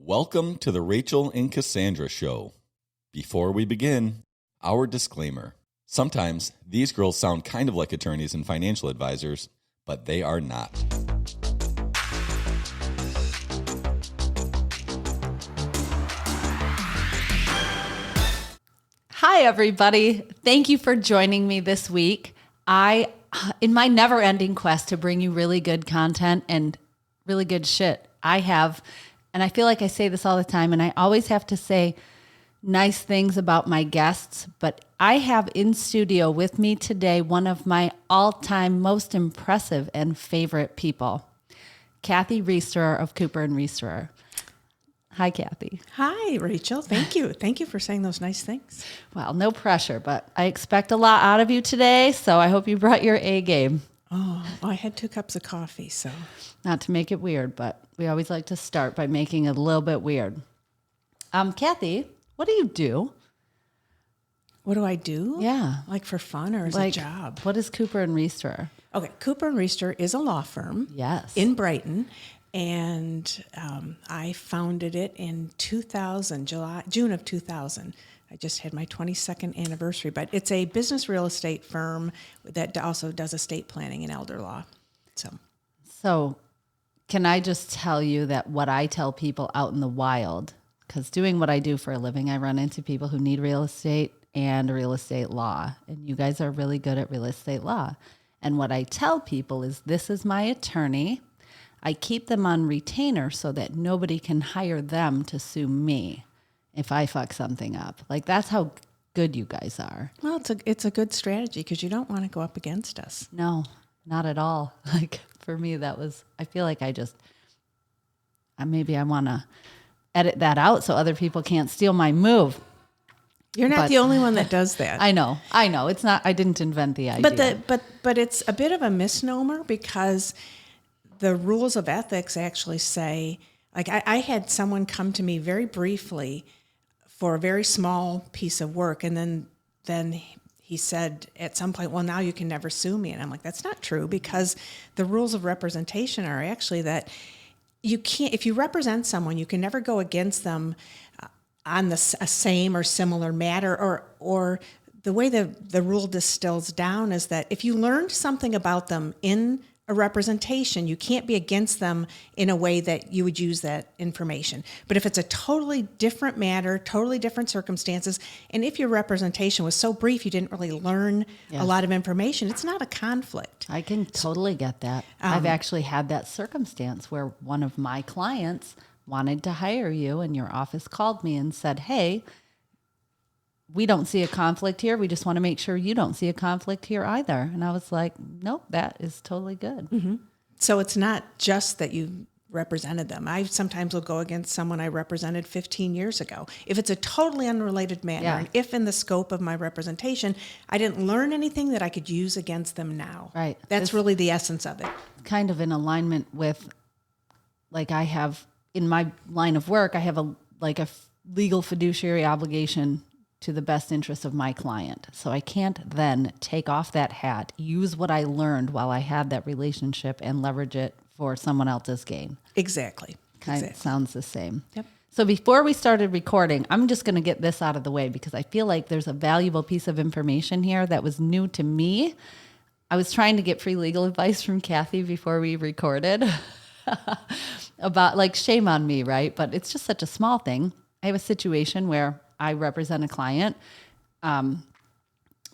Welcome to the Rachel and Cassandra Show. Before we begin, our disclaimer. Sometimes these girls sound kind of like attorneys and financial advisors, but they are not. Hi, everybody. Thank you for joining me this week. In my never-ending quest to bring you really good content and really good shit, and I feel like I say this all the time, and I always have to say nice things about my guests, but I have in studio with me today one of my all-time most impressive and favorite people, Cathy Reisterer of Cooper and Riesterer. Hi, Cathy. Hi, Rachel. Thank you. Thank you for saying those nice things. Well, no pressure, but I expect a lot out of you today, so I hope you brought your A game. Oh, I had 2 cups of coffee, so. Not to make it weird, but we always like to start by making it a little bit weird. Cathy, what do you do? What do I do? Yeah. Like for fun or as a job? What is Cooper and Riesterer? Okay, Cooper and Riesterer is a law firm. Yes. In Brighton, and I founded it in June of 2000. I just had my 22nd anniversary, but it's a business real estate firm that also does estate planning and elder law. So can I just tell you that what I tell people out in the wild, because doing what I do for a living, I run into people who need real estate and real estate law, and you guys are really good at real estate law. And what I tell people is, this is my attorney. I keep them on retainer so that nobody can hire them to sue me if I fuck something up. Like, that's how good you guys are. Well, it's a good strategy because you don't want to go up against us. No, not at all. Like, for me, I feel like maybe I want to edit that out so other people can't steal my move. You're not the only one that does that. I know. It's not, I didn't invent the idea. But it's a bit of a misnomer because the rules of ethics actually say, like, I had someone come to me very briefly for a very small piece of work, and then he said at some point, well, now you can never sue me. And I'm like, that's not true, because the rules of representation are actually that you can't, if you represent someone, you can never go against them on a same or similar matter, or the way the rule distills down is that if you learned something about them in a representation, you can't be against them in a way that you would use that information. But if it's a totally different matter, totally different circumstances, and if your representation was so brief you didn't really learn a lot of information, it's not a conflict. I can totally get that. I've actually had that circumstance where one of my clients wanted to hire you, and your office called me and said, hey, we don't see a conflict here. We just want to make sure you don't see a conflict here either. And I was like, nope, that is totally good. Mm-hmm. So it's not just that you represented them. I sometimes will go against someone I represented 15 years ago. If it's a totally unrelated matter, and if in the scope of my representation, I didn't learn anything that I could use against them now. Right. That's really the essence of it. Kind of in alignment with, like, I have, in my line of work, I have a legal fiduciary obligation to the best interest of my client. So I can't then take off that hat, use what I learned while I had that relationship, and leverage it for someone else's gain. Exactly. Kind of sounds the same. Yep. So before we started recording, I'm just going to get this out of the way because I feel like there's a valuable piece of information here that was new to me. I was trying to get free legal advice from Cathy before we recorded about, like, shame on me, right? But it's just such a small thing. I have a situation where I represent a client. God,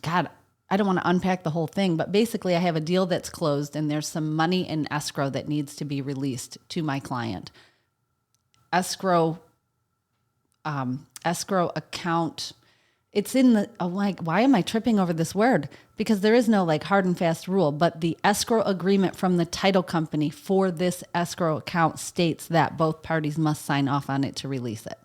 I don't want to unpack the whole thing, but basically I have a deal that's closed and there's some money in escrow that needs to be released to my client. Escrow account, it's in the, why am I tripping over this word? Because there is no hard and fast rule, but the escrow agreement from the title company for this escrow account states that both parties must sign off on it to release it.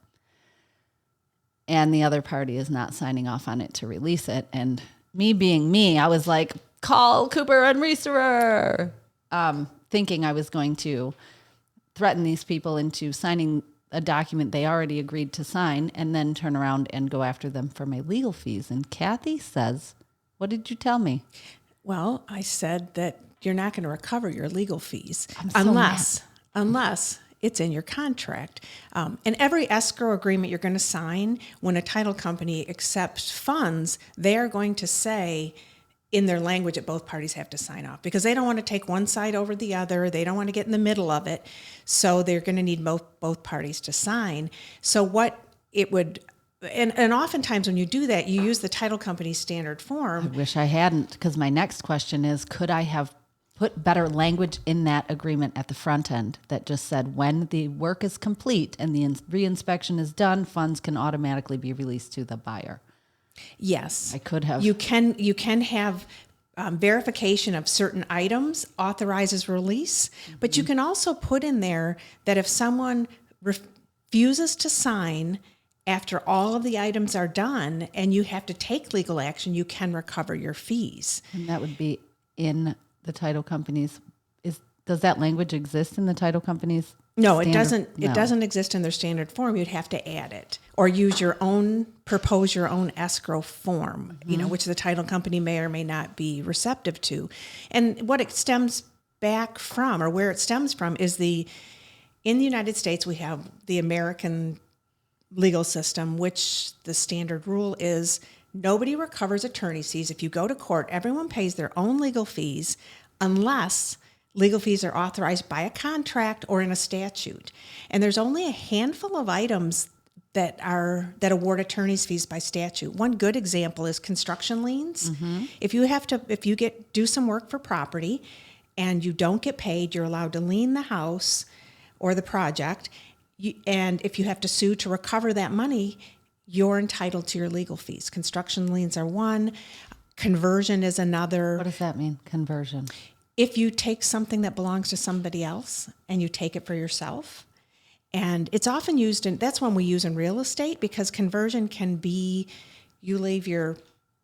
And the other party is not signing off on it to release it. And me being me, I was like, call Cooper and Riesterer, thinking I was going to threaten these people into signing a document they already agreed to sign and then turn around and go after them for my legal fees. And Cathy says, what did you tell me? Well, I said that you're not going to recover your legal fees unless it's in your contract. And every escrow agreement you're going to sign, when a title company accepts funds, they are going to say in their language that both parties have to sign off, because they don't want to take one side over the other. They don't want to get in the middle of it. So they're going to need both parties to sign. So what it would, and oftentimes when you do that, you use the title company's standard form. I wish I hadn't, because my next question is, could I have put better language in that agreement at the front end that just said when the work is complete and the reinspection is done, funds can automatically be released to the buyer? Yes. I could have. You can have verification of certain items authorizes release, but you can also put in there that if someone refuses to sign after all of the items are done and you have to take legal action, you can recover your fees. And that would be in the title companies. Does that language exist in the title companies? No, standard? it doesn't. No. It doesn't exist in their standard form. You'd have to add it or propose your own escrow form, which the title company may or may not be receptive to. And what it stems back from, or where it stems from, is in the United States, we have the American legal system, which the standard rule is nobody recovers attorney's fees. If you go to court, everyone pays their own legal fees unless legal fees are authorized by a contract or in a statute. And there's only a handful of items that award attorney's fees by statute. One good example is construction liens. Mm-hmm. If you do some work for property and you don't get paid, you're allowed to lien the house or the project. And if you have to sue to recover that money, you're entitled to your legal fees. Construction liens are one. Conversion is another. What does that mean, conversion? If you take something that belongs to somebody else and you take it for yourself, and it's often used that's one we use in real estate, because conversion can be you leave your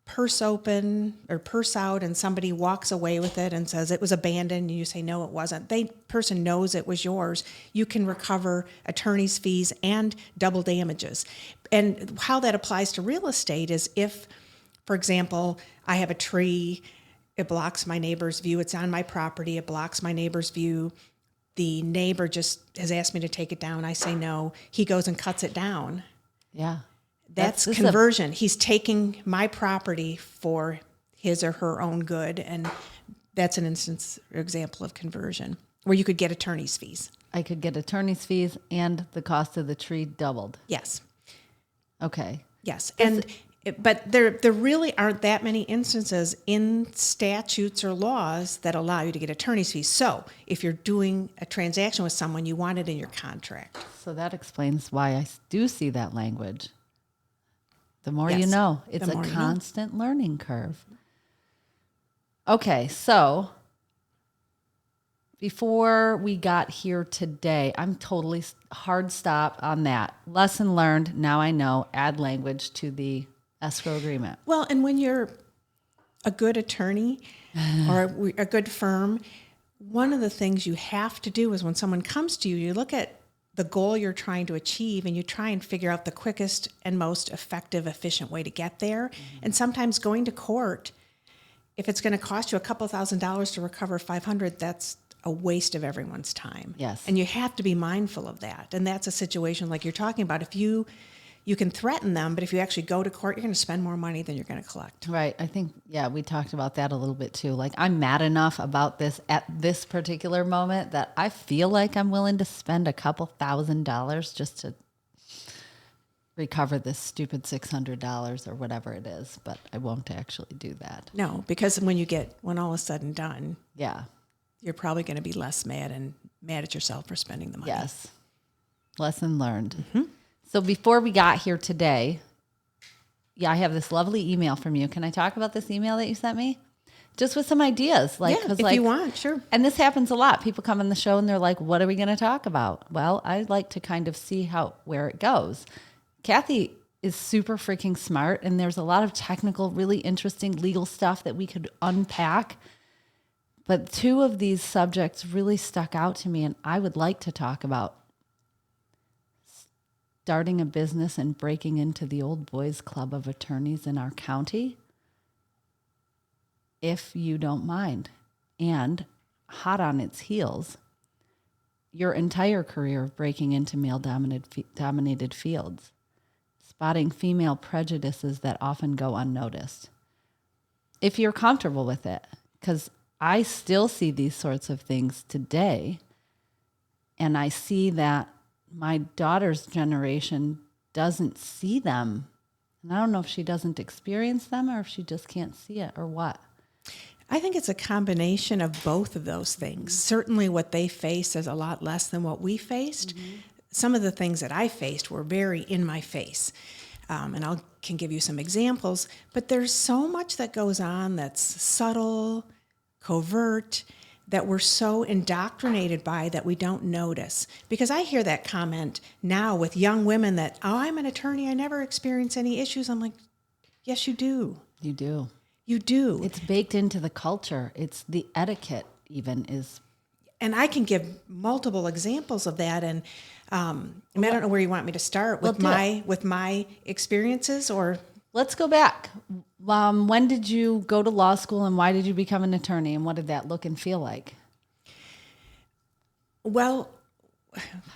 purse open or purse out and somebody walks away with it and says it was abandoned and you say, no, it wasn't. Person knows it was yours. You can recover attorney's fees and double damages. And how that applies to real estate is if, for example, I have a tree, it blocks my neighbor's view. It's on my property. It blocks my neighbor's view. The neighbor just has asked me to take it down. I say no. He goes and cuts it down. Yeah. That's conversion. He's taking my property for his or her own good. And that's an example of conversion where you could get attorney's fees. I could get attorney's fees and the cost of the tree doubled. Yes. Okay. Yes. But there really aren't that many instances in statutes or laws that allow you to get attorney's fees. So if you're doing a transaction with someone, you want it in your contract. So that explains why I do see that language. The more Yes, you know, it's a constant learning curve. Okay, so before we got here today, I'm totally hard stop on that. Lesson learned, now I know, add language to the escrow agreement. Well, and when you're a good attorney or a good firm, one of the things you have to do is when someone comes to you, you look at the goal you're trying to achieve and you try and figure out the quickest and most effective, efficient way to get there. Mm-hmm. And sometimes going to court, if it's going to cost you a couple $1,000s to recover $500, that's a waste of everyone's time. Yes. And you have to be mindful of that. And that's a situation like you're talking about. If you can threaten them, but if you actually go to court, you're going to spend more money than you're going to collect. Right. I think, we talked about that a little bit too. Like, I'm mad enough about this at this particular moment that I feel like I'm willing to spend a couple $1,000s just to recover this stupid $600 or whatever it is, but I won't actually do that. No, because when all is said and done, Yeah. you're probably going to be less mad at yourself for spending the money. Yes. Lesson learned. Mm-hmm. So before we got here today, I have this lovely email from you. Can I talk about this email that you sent me? Just with some ideas. If you want, sure. And this happens a lot. People come on the show and they're like, what are we going to talk about? Well, I like to kind of see where it goes. Cathy is super freaking smart, and there's a lot of technical, really interesting legal stuff that we could unpack. But two of these subjects really stuck out to me, and I would like to talk about starting a business and breaking into the old boys club of attorneys in our county, if you don't mind. And hot on its heels, your entire career of breaking into male-dominated fields, spotting female prejudices that often go unnoticed. If you're comfortable with it, because I still see these sorts of things today, and I see that my daughter's generation doesn't see them. And I don't know if she doesn't experience them or if she just can't see it or what. I think it's a combination of both of those things. Certainly what they face is a lot less than what we faced. Some of the things that I faced were very in my face. And I can give you some examples, but there's so much that goes on that's subtle, covert, that we're so indoctrinated by that we don't notice. Because I hear that comment now with young women that, oh, I'm an attorney, I never experience any issues. I'm like, yes, you do. You do. You do. It's baked into the culture. It's the etiquette even is. And I can give multiple examples of that. And I don't know where you want me to start with my experiences or. Let's go back. When did you go to law school and why did you become an attorney and what did that look and feel like? Well,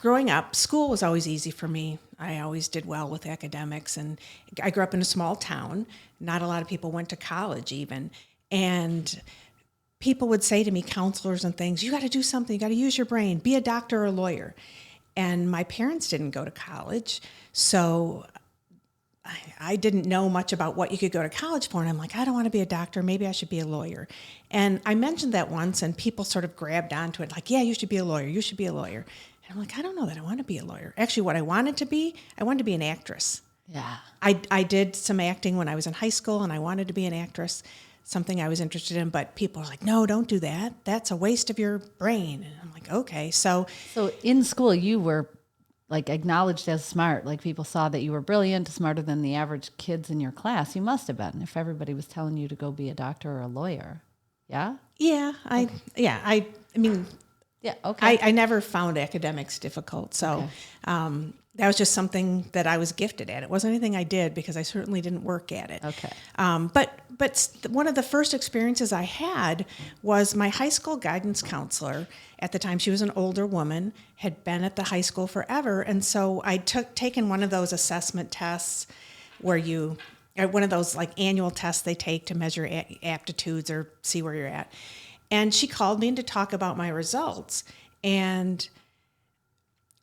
growing up, school was always easy for me. I always did well with academics, and I grew up in a small town. Not a lot of people went to college even. And people would say to me, counselors and things, you got to do something, you got to use your brain, be a doctor or a lawyer. And my parents didn't go to college, so I didn't know much about what you could go to college for. And I'm like, I don't want to be a doctor. Maybe I should be a lawyer. And I mentioned that once, and people sort of grabbed onto it, like, yeah, you should be a lawyer. You should be a lawyer. And I'm like, I don't know that I want to be a lawyer. Actually, what I wanted to be an actress. Yeah. I did some acting when I was in high school, and I wanted to be an actress, something I was interested in. But people are like, no, don't do that. That's a waste of your brain. And I'm like, okay. So in school, you were like acknowledged as smart. Like people saw that you were brilliant, smarter than the average kids in your class. You must have been if everybody was telling you to go be a doctor or a lawyer. Yeah? Yeah. I mean, yeah, okay. I never found academics difficult. So that was just something that I was gifted at. It wasn't anything I did because I certainly didn't work at it. Okay. But one of the first experiences I had was my high school guidance counselor. At the time, she was an older woman, had been at the high school forever. And so I taken one of those assessment tests where one of those like annual tests they take to measure aptitudes or see where you're at. And she called me in to talk about my results. And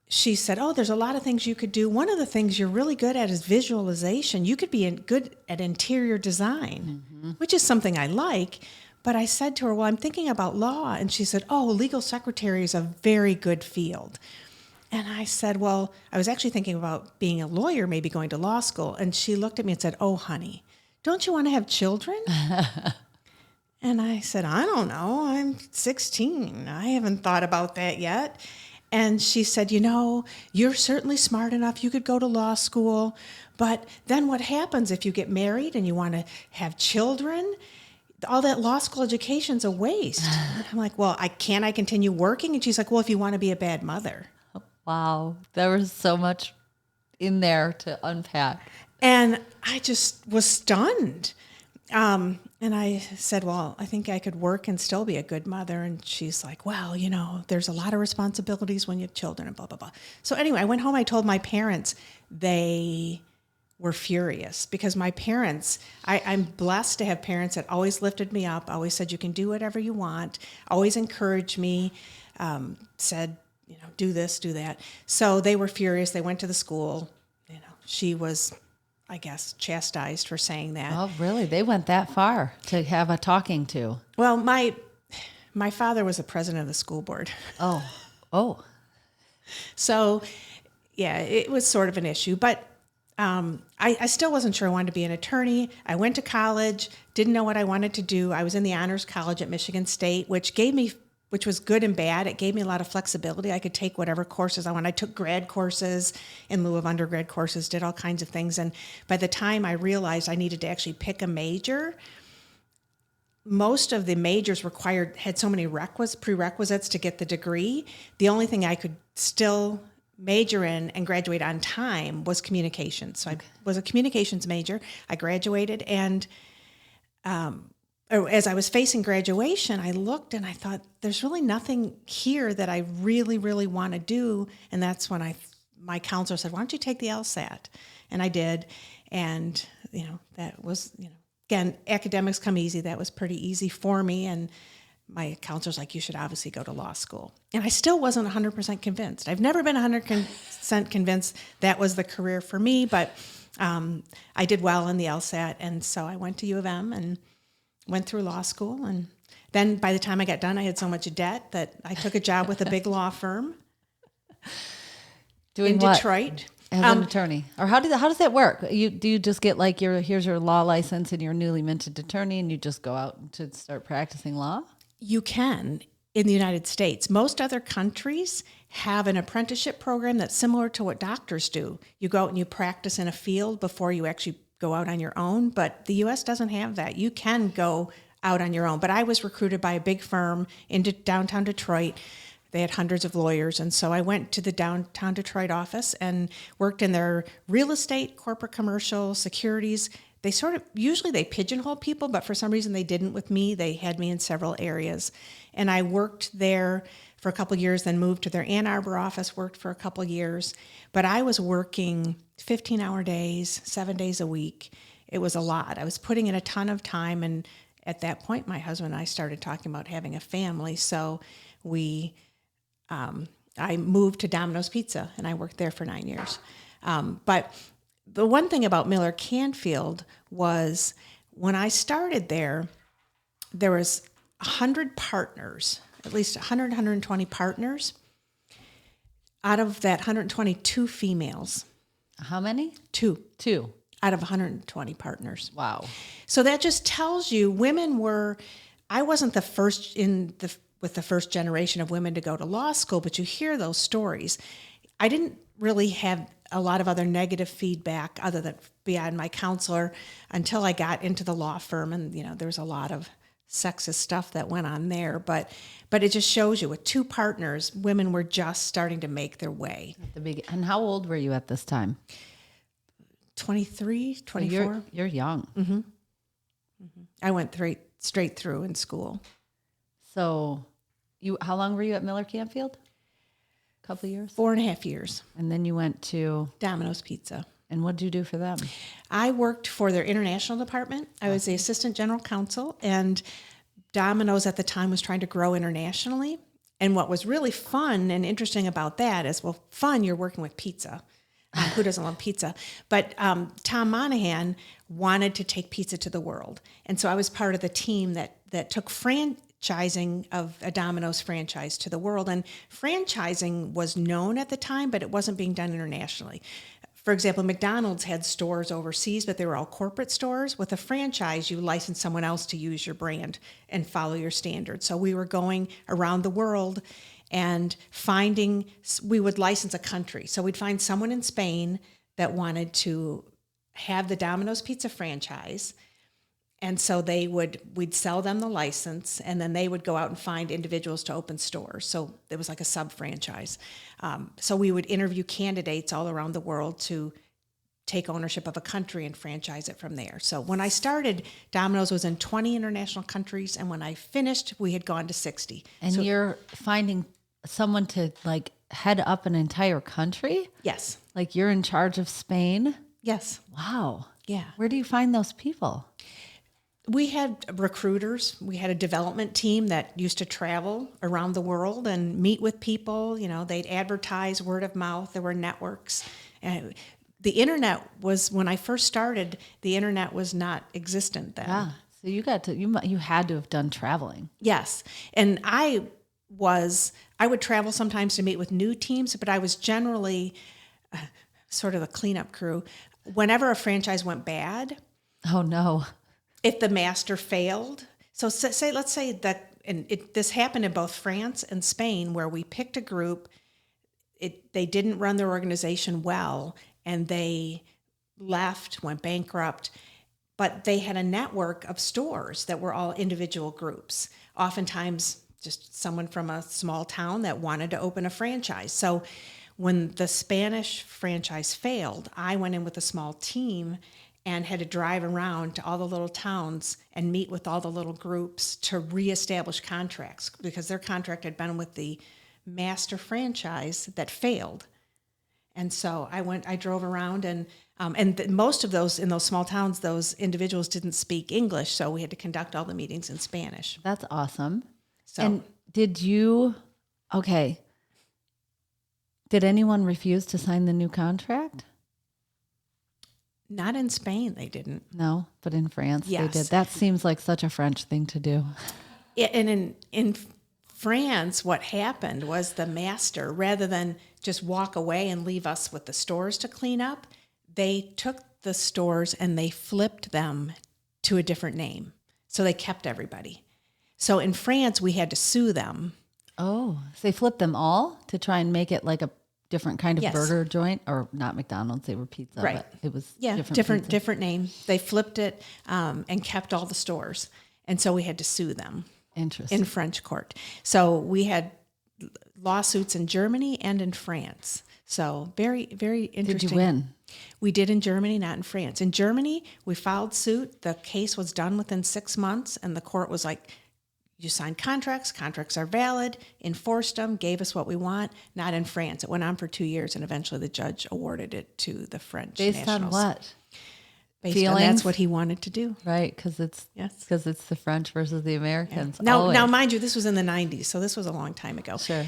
she said, oh, there's a lot of things you could do. One of the things you're really good at is visualization. You could be good at interior design, which is something I like. But I said to her, well, I'm thinking about law. And she said, oh, legal secretary is a very good field. And I said, well, I was actually thinking about being a lawyer, maybe going to law school. And she looked at me and said, oh, honey, don't you want to have children? And I said, I don't know. I'm 16. I haven't thought about that yet. And she said, you're certainly smart enough. You could go to law school. But then what happens if you get married and you want to have children? All that law school education's a waste. I'm like, well, I continue working? And she's like, well, if you want to be a bad mother. Wow. There was so much in there to unpack. And I just was stunned. And I said, well, I think I could work and still be a good mother. And she's like, well, there's a lot of responsibilities when you have children and blah, blah, blah. So anyway, I went home. I told my parents. They were furious because my parents, I'm blessed to have parents that always lifted me up, always said, you can do whatever you want, always encouraged me, said, do this, do that. So they were furious. They went to the school. She was, I guess, chastised for saying that. Oh, really? They went that far to have a talking to? Well, my father was the president of the school board. Oh. So, yeah, it was sort of an issue. But I still wasn't sure I wanted to be an attorney. I went to college, didn't know what I wanted to do. I was in the honors college at Michigan State, which was good and bad. It gave me a lot of flexibility. I could take whatever courses I wanted. I took grad courses in lieu of undergrad courses, did all kinds of things. And by the time I realized I needed to actually pick a major, most of the majors had so many prerequisites to get the degree. The only thing I could still major in and graduate on time was communications. So I was a communications major. I graduated, and as I was facing graduation, I looked and I thought, there's really nothing here that I really, really want to do. And that's when my counselor said, why don't you take the LSAT? And I did. And, that was, again, academics come easy. That was pretty easy for me. And my counselor's like, you should obviously go to law school. And I still wasn't 100% convinced. I've never been 100% convinced that was the career for me, but I did well in the LSAT. And so I went to U of M and went through law school. And then by the time I got done, I had so much debt that I took a job with a big law firm in Detroit. As an attorney, or how does that work? Do you just get like here's your law license and you're newly minted attorney and you just go out to start practicing law? You can in the United States. Most other countries have an apprenticeship program that's similar to what doctors do. You go out and you practice in a field before you actually go out on your own, but the U.S. doesn't have that. You can go out on your own. But I was recruited by a big firm in downtown Detroit. They had hundreds of lawyers, and so I went to the downtown Detroit office and worked in their real estate, corporate commercial, securities. They usually they pigeonhole people, but for some reason they didn't with me. They had me in several areas. And I worked there for a couple of years, then moved to their Ann Arbor office, worked for a couple of years. But I was working 15-hour days, 7 days a week. It was a lot. I was putting in a ton of time, and at that point, my husband and I started talking about having a family. So I moved to Domino's Pizza, and I worked there for 9 years. But the one thing about Miller Canfield was when I started there was 100 partners, at least 100, 120 partners. Out of that 122 females. How many? Two. Out of 120 partners. Wow. So that just tells you I wasn't the first with the first generation of women to go to law school, but you hear those stories. I didn't really have a lot of other negative feedback other than beyond my counselor until I got into the law firm, and there was a lot of sexist stuff that went on there, but it just shows you with two partners, women were just starting to make their way. And how old were you at this time? 23, 24. You're young. Mm-hmm. Mm-hmm. I went straight through in school. So how long were you at Miller Canfield? A couple of years? 4.5 years. And then you went to Domino's Pizza. And what did you do for them? I worked for their international department. I was the assistant general counsel, and Domino's at the time was trying to grow internationally. And what was really fun and interesting about that is, you're working with pizza. Who doesn't love pizza? But Tom Monahan wanted to take pizza to the world. And so I was part of the team that took franchising of a Domino's franchise to the world. And franchising was known at the time, but it wasn't being done internationally. For example, McDonald's had stores overseas, but they were all corporate stores. With a franchise, you license someone else to use your brand and follow your standards. So we were going around the world and we would license a country. So we'd find someone in Spain that wanted to have the Domino's Pizza franchise. And so we'd sell them the license, and then they would go out and find individuals to open stores. So it was like a sub-franchise. So we would interview candidates all around the world to take ownership of a country and franchise it from there. So when I started, Domino's was in 20 international countries, and when I finished, we had gone to 60. And so, you're finding someone to like head up an entire country? Yes. Like you're in charge of Spain? Yes. Wow. Yeah. Where do you find those people? We had recruiters. We had a development team that used to travel around the world and meet with people. They'd advertise word of mouth. There were networks. The internet was, when I first started, the internet was not existent then. Yeah. So you had to have done traveling. Yes. And I would travel sometimes to meet with new teams, but I was generally sort of a cleanup crew. Whenever a franchise went bad. Oh, no. If the master failed, so let's say that, and this happened in both France and Spain, where we picked a group, they didn't run their organization well, and they left, went bankrupt, but they had a network of stores that were all individual groups, oftentimes just someone from a small town that wanted to open a franchise. So when the Spanish franchise failed, I went in with a small team and had to drive around to all the little towns and meet with all the little groups to reestablish contracts because their contract had been with the master franchise that failed. And so I drove around most of those, in those small towns, those individuals didn't speak English, so we had to conduct all the meetings in Spanish. That's awesome. So, and did anyone refuse to sign the new contract? not in Spain, they didn't. No, but in France Yes. they did. That seems like such a French thing to do. And in France, what happened was the master, rather than just walk away and leave us with the stores to clean up, they took the stores and they flipped them to a different name. So they kept everybody. So in France, we had to sue them. Oh, so they flipped them all to try and make it like a different kind of Yes. burger joint, or not McDonald's, they were pizza, Right. but it was different pizza. name. They flipped it and kept all the stores. And so we had to sue them Interesting. in French court. So we had lawsuits in Germany and in France. So very, very interesting. Did you win? We did in Germany, not in France. In Germany, we filed suit. The case was done within 6 months, and the court was like, you signed contracts are valid, enforced them, gave us what we want. Not in France. It went on for 2 years, and eventually the judge awarded it to the French Based nationals. on what? Based Feelings? on that's what he wanted to do. Right, because it's Yes. the French versus the Americans. Now, always. mind you, this was in the 90s, so this was a long time ago. Sure.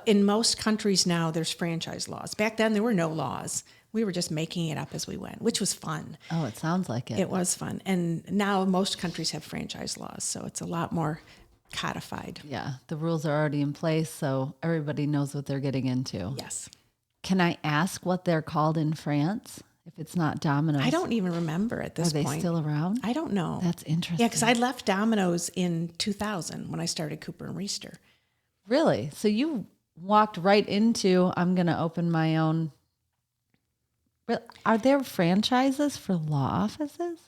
In most countries now, there's franchise laws. Back then, there were no laws. We were just making it up as we went, which was fun. Oh, it sounds like it. It was fun. And now most countries have franchise laws, so it's a lot more codified. Yeah, the rules are already in place, so everybody knows what they're getting into. Yes. Can I ask what they're called in France? If it's not Domino's, I don't even remember at this Are they point. still around? I don't know. That's interesting. Yeah, because I left Domino's in 2000 when I started Cooper and Riesterer. Really? So you walked right into, I'm going to open my own. Are there franchises for law offices?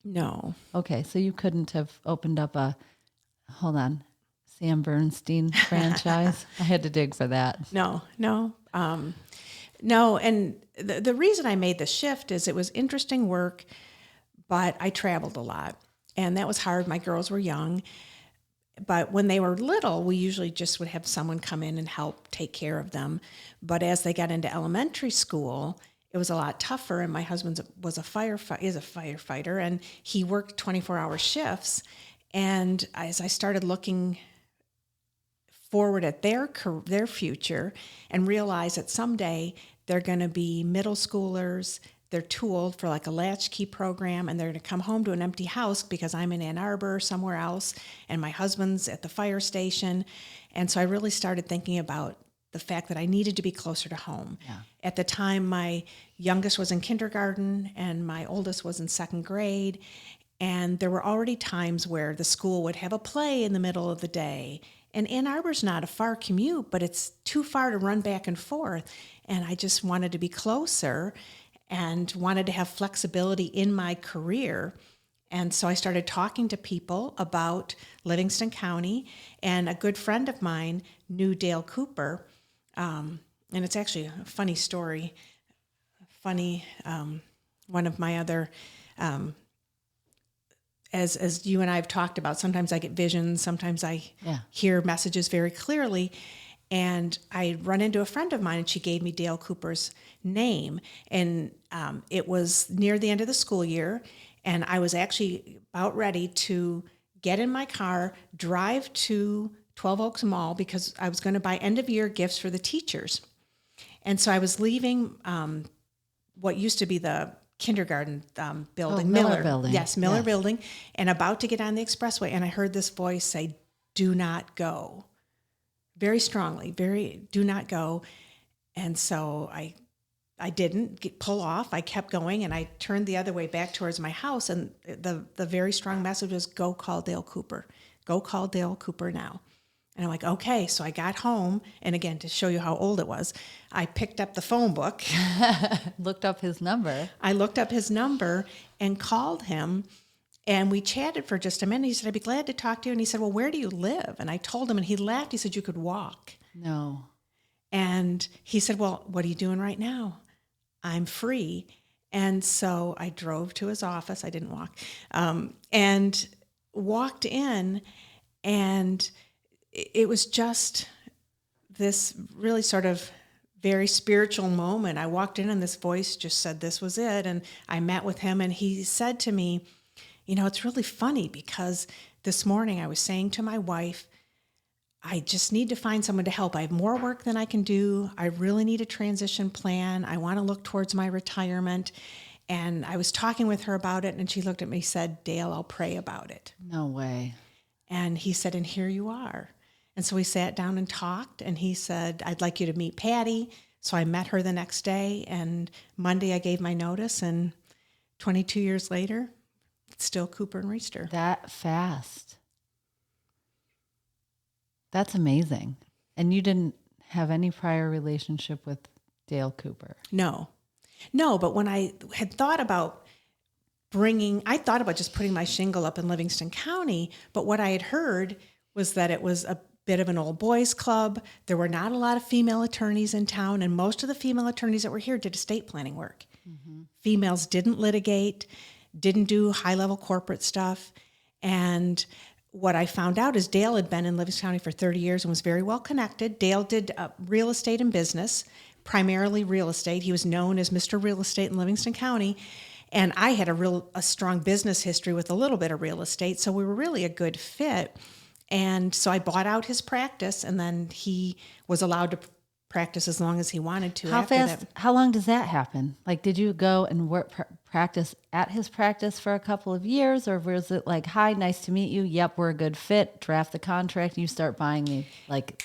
No. Okay, so you couldn't have opened up hold on, Sam Bernstein franchise? I had to dig for that. No. And the reason I made the shift is it was interesting work, but I traveled a lot, and that was hard. My girls were young, but when they were little, we usually just would have someone come in and help take care of them. But as they got into elementary school, it was a lot tougher, and my husband is a firefighter, and he worked 24-hour shifts. And as I started looking forward at their future and realized that someday they're going to be middle schoolers, they're too old for like a latchkey program, and they're going to come home to an empty house because I'm in Ann Arbor or somewhere else, and my husband's at the fire station. And so I really started thinking about the fact that I needed to be closer to home. Yeah. At the time, my youngest was in kindergarten and my oldest was in second grade. And there were already times where the school would have a play in the middle of the day. And Ann Arbor's not a far commute, but it's too far to run back and forth. And I just wanted to be closer and wanted to have flexibility in my career. And so I started talking to people about Livingston County. And a good friend of mine knew Dale Cooper. And it's actually a funny story. One of my other... As you and I have talked about, sometimes I get visions, sometimes I hear messages very clearly. And I run into a friend of mine, and she gave me Dale Cooper's name. And it was near the end of the school year, and I was actually about ready to get in my car, drive to 12 Oaks Mall, because I was going to buy end-of-year gifts for the teachers. And so I was leaving what used to be the kindergarten building, Miller Building. Yes, Miller Building, and about to get on the expressway, and I heard this voice say, "Do not go," very strongly, "Do not go." And so I didn't pull off. I kept going, and I turned the other way back towards my house, and the very strong message was, "Go call Dale Cooper. Go call Dale Cooper now." And I'm like, okay. So I got home, and again, to show you how old it was, I picked up the phone book. Looked up his number. I looked up his number and called him, and we chatted for just a minute. He said, "I'd be glad to talk to you." And he said, "Well, where do you live?" And I told him, and he laughed. He said, "You could walk." No. And he said, "Well, what are you doing right now?" "I'm free." And so I drove to his office. I didn't walk, and walked in, and it was just this really sort of very spiritual moment. I walked in and this voice just said this was it. And I met with him, and he said to me, it's really funny because this morning I was saying to my wife, I just need to find someone to help. I have more work than I can do. I really need a transition plan. I want to look towards my retirement. And I was talking with her about it, and she looked at me and said, Dale, I'll pray about it. No way. And he said, and here you are. And so we sat down and talked, and he said, I'd like you to meet Patty. So I met her the next day, and Monday I gave my notice, and 22 years later, it's still Cooper and Riesterer. That fast. That's amazing. And you didn't have any prior relationship with Dale Cooper? No, but when I had thought about just putting my shingle up in Livingston County, but what I had heard was that it was a bit of an old boys club. There were not a lot of female attorneys in town, and most of the female attorneys that were here did estate planning work. Mm-hmm. Females didn't litigate, didn't do high-level corporate stuff, and what I found out is Dale had been in Livingston County for 30 years and was very well connected. Dale did real estate and business, primarily real estate. He was known as Mr. Real Estate in Livingston County. And I had a strong business history with a little bit of real estate. So we were really a good fit. And so I bought out his practice, and then he was allowed to practice as long as he wanted to. How long does that happen? Like, did you go and practice at his practice for a couple of years, or was it like, hi, nice to meet you. Yep, we're a good fit. Draft the contract, and you start buying me like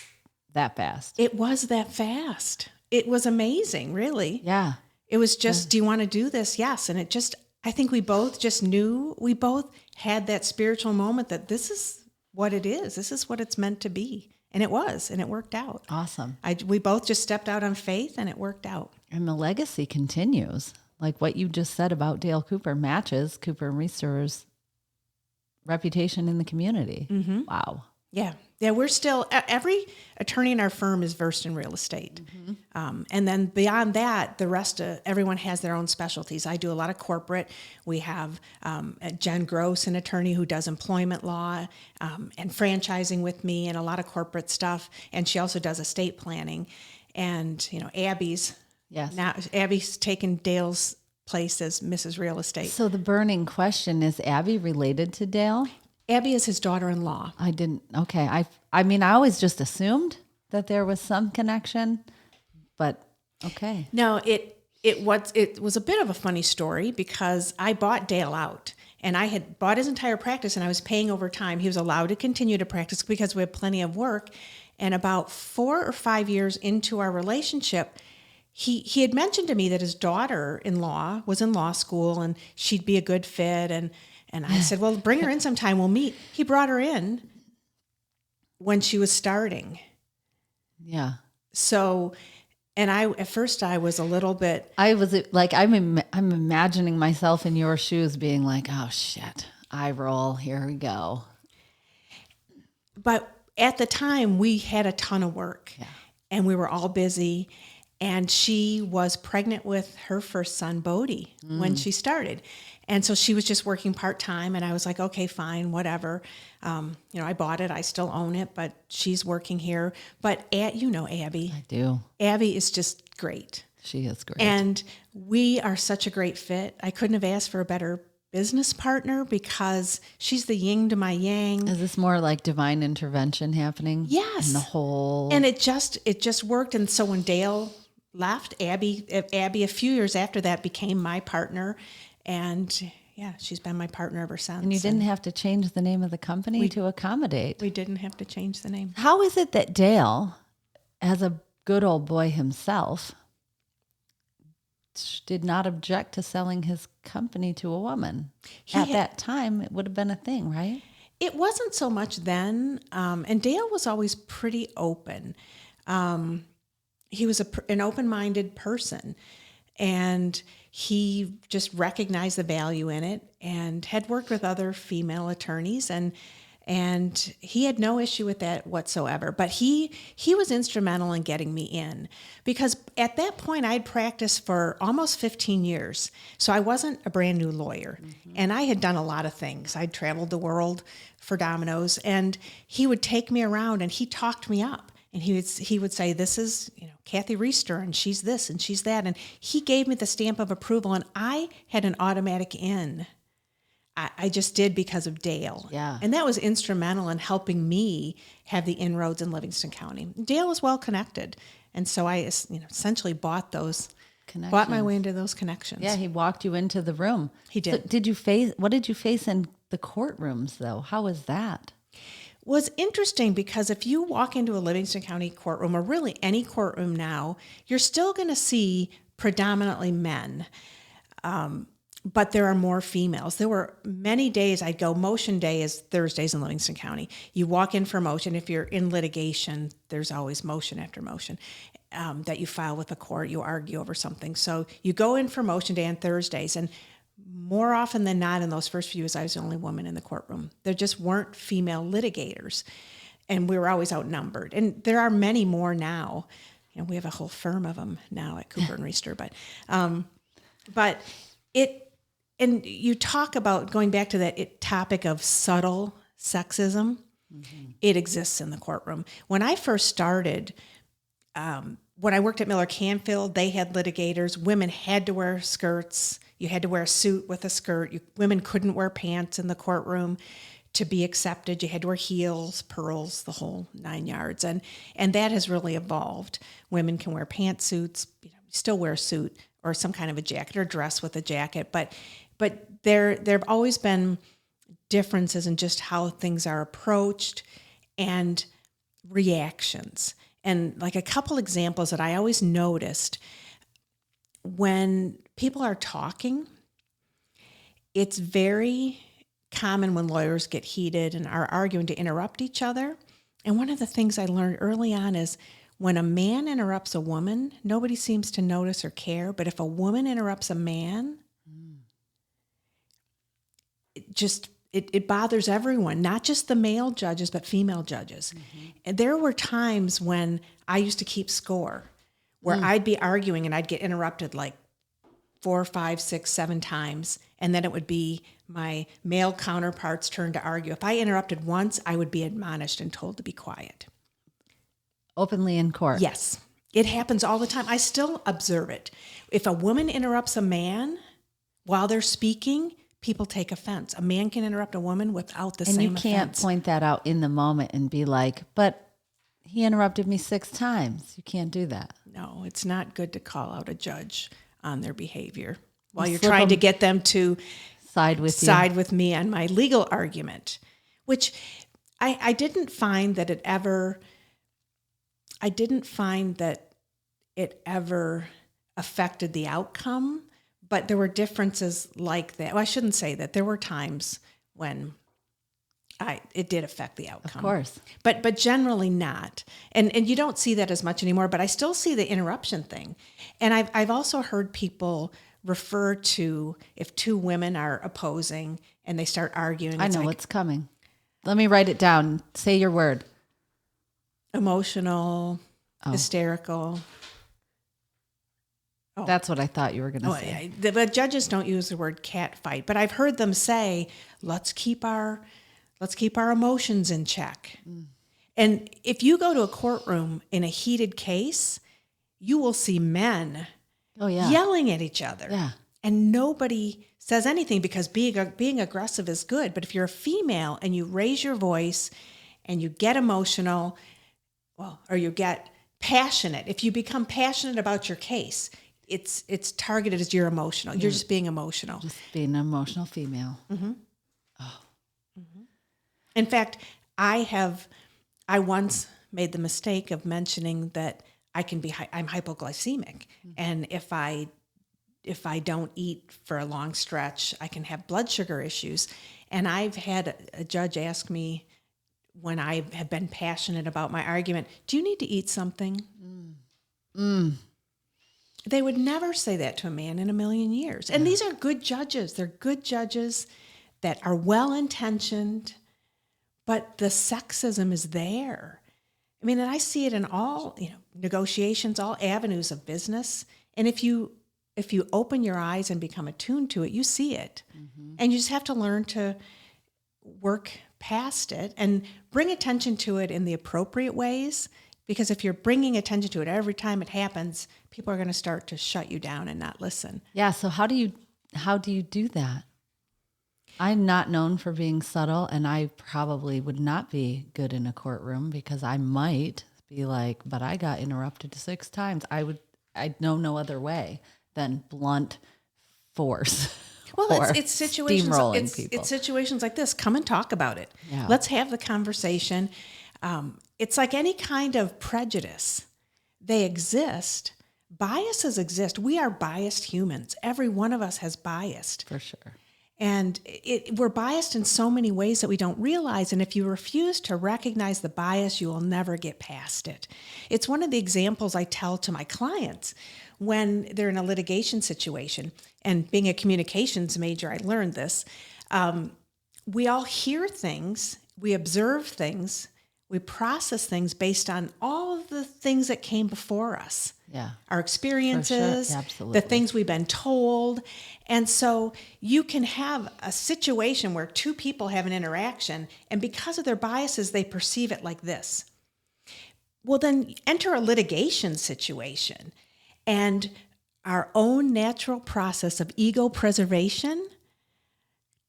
that fast? It was that fast. It was amazing, really. Yeah. It was just, do you want to do this? Yes. And I think we both just knew, we both had that spiritual moment that this is what it is. This is what it's meant to be. And it was, and it worked out. Awesome. We both just stepped out on faith, and it worked out. And the legacy continues. Like what you just said about Dale Cooper matches Cooper and Riesterer's reputation in the community. Mm-hmm. Wow. Yeah. Yeah, we're still, every attorney in our firm is versed in real estate. Mm-hmm. And then beyond that, the rest of everyone has their own specialties. I do a lot of corporate. We have Jen Gross, an attorney who does employment law and franchising with me, and a lot of corporate stuff. And she also does estate planning. And, Abby's taken Dale's place as Mrs. Real Estate. So the burning question, is Abby related to Dale? Abby is his daughter-in-law. I didn't. Okay. I mean, I always just assumed that there was some connection, but okay. No, it was a bit of a funny story because I bought Dale out, and I had bought his entire practice, and I was paying over time. He was allowed to continue to practice because we had plenty of work. And about 4 or 5 years into our relationship, he had mentioned to me that his daughter-in-law was in law school and she'd be a good fit, and I said, well, bring her in sometime. We'll meet. He brought her in when she was starting. Yeah. So, and at first I was a little bit. I was like, I'm imagining myself in your shoes being like, oh shit, eye roll. Here we go. But at the time we had a ton of work, and we were all busy. And she was pregnant with her first son, Bodie, when she started. And so she was just working part-time, and I was like, okay, fine, whatever. I bought it. I still own it, but she's working here. But Abby. I do. Abby is just great. She is great. And we are such a great fit. I couldn't have asked for a better business partner because she's the yin to my yang. Is this more like divine intervention happening? Yes. In the whole. And it just worked. And so when Dale left, Abby a few years after that became my partner, and she's been my partner ever since. And you didn't have to change the name of the company to accommodate. We didn't have to change the name. How is it that Dale, as a good old boy himself, did not object to selling his company to a woman? At that time, it would have been a thing, right? It wasn't so much then, and Dale was always pretty open. He was an open-minded person, and he just recognized the value in it and had worked with other female attorneys. And And he had no issue with that whatsoever. But he was instrumental in getting me in, because at that point I'd practiced for almost 15 years. So I wasn't a brand new lawyer. And I had done a lot of things. I'd traveled the world for Dominos, and he would take me around and he talked me up. And he would say, this is, Cathy Reisterer, and she's this and she's that. And he gave me the stamp of approval, and I had an automatic in. I just did because of Dale. Yeah. And that was instrumental in helping me have the inroads in Livingston County. Dale was well connected. And so I essentially bought my way into those connections. Yeah, he walked you into the room. He did. So what did you face in the courtrooms, though? How was that? Was interesting, because if you walk into a Livingston County courtroom, or really any courtroom now, you're still going to see predominantly men. But there are more females. There were many days I'd go, motion day is Thursdays in Livingston County. You walk in for motion. If you're in litigation, there's always motion after motion that you file with the court. You argue over something. So you go in for motion day on Thursdays. And more often than not, in those first few years, I was the only woman in the courtroom. There just weren't female litigators. And we were always outnumbered. And there are many more now. We have a whole firm of them now at Cooper and Riesterer. But and you talk about, going back to that topic of subtle sexism, it exists in the courtroom. When I first started, when I worked at Miller Canfield, they had litigators. Women had to wear skirts. You had to wear a suit with a skirt. Women couldn't wear pants in the courtroom to be accepted. You had to wear heels, pearls, the whole 9 yards. And that has really evolved. Women can wear pantsuits, still wear a suit or some kind of a jacket, or dress with a jacket. But there have always been differences in just how things are approached and reactions. And like a couple examples that I always noticed, when people are talking, it's very common when lawyers get heated and are arguing to interrupt each other. And one of the things I learned early on is, when a man interrupts a woman, nobody seems to notice or care. But if a woman interrupts a man, it bothers everyone, not just the male judges, but female judges. And there were times when I used to keep score, where I'd be arguing and I'd get interrupted like 4, 5, 6, 7 times. And then it would be my male counterpart's turn to argue. If I interrupted once, I would be admonished and told to be quiet. Openly in court? Yes. It happens all the time. I still observe it. If a woman interrupts a man while they're speaking, people take offense. A man can interrupt a woman without the same offense. And you can't point that out in the moment and be like, but he interrupted me 6 times. You can't do that. No, it's not good to call out a judge on their behavior while you're trying to get them to side with me on my legal argument, which I didn't find that it ever affected the outcome, but there were differences like that. Well, I shouldn't say that. There were times when it did affect the outcome. Of course. But generally not. And you don't see that as much anymore, but I still see the interruption thing. And I've also heard people refer to, if 2 women are opposing and they start arguing. I know what's coming. Let me write it down. Say your word. Emotional, hysterical. Oh. That's what I thought you were going to say. Yeah. The judges don't use the word cat fight, but I've heard them say, let's keep our emotions in check. And if you go to a courtroom in a heated case, you will see men yelling at each other. Yeah. And nobody says anything, because being aggressive is good. But if you're a female and you raise your voice and you get emotional, or you get passionate, if you become passionate about your case, it's targeted as you're emotional. You're just being emotional. Just being an emotional female. Mm-hmm. Oh. Mm-hmm. In fact, I once made the mistake of mentioning that I'm hypoglycemic. Mm-hmm. And if I don't eat for a long stretch, I can have blood sugar issues. And I've had a judge ask me, when I have been passionate about my argument, do you need to eat something? They would never say that to a man in a million years. And these are good judges. They're good judges that are well-intentioned, but the sexism is there. I mean, and I see it in all, negotiations, all avenues of business. And if you open your eyes and become attuned to it, you see it. Mm-hmm. And you just have to learn to work past it and bring attention to it in the appropriate ways. Because if you're bringing attention to it every time it happens, people are going to start to shut you down and not listen. Yeah. So how do you do that? I'm not known for being subtle, and I probably would not be good in a courtroom because I might be like, but I got interrupted 6 times. I'd know no other way than blunt force. Well, it's situations. Steamrolling people. It's situations like this. Come and talk about it. Yeah. Let's have the conversation. It's like any kind of prejudice. They exist. Biases exist. We are biased humans. Every one of us has biased. For sure. And we're biased in so many ways that we don't realize. And if you refuse to recognize the bias, you will never get past it. It's one of the examples I tell to my clients when they're in a litigation situation. And being a communications major, I learned this. We all hear things, we observe things, we process things based on all of the things that came before us. Yeah. Our experiences, Absolutely. the things we've been told. And so you can have a situation where 2 people have an interaction, and because of their biases, they perceive it like this. Well, then enter a litigation situation, and our own natural process of ego preservation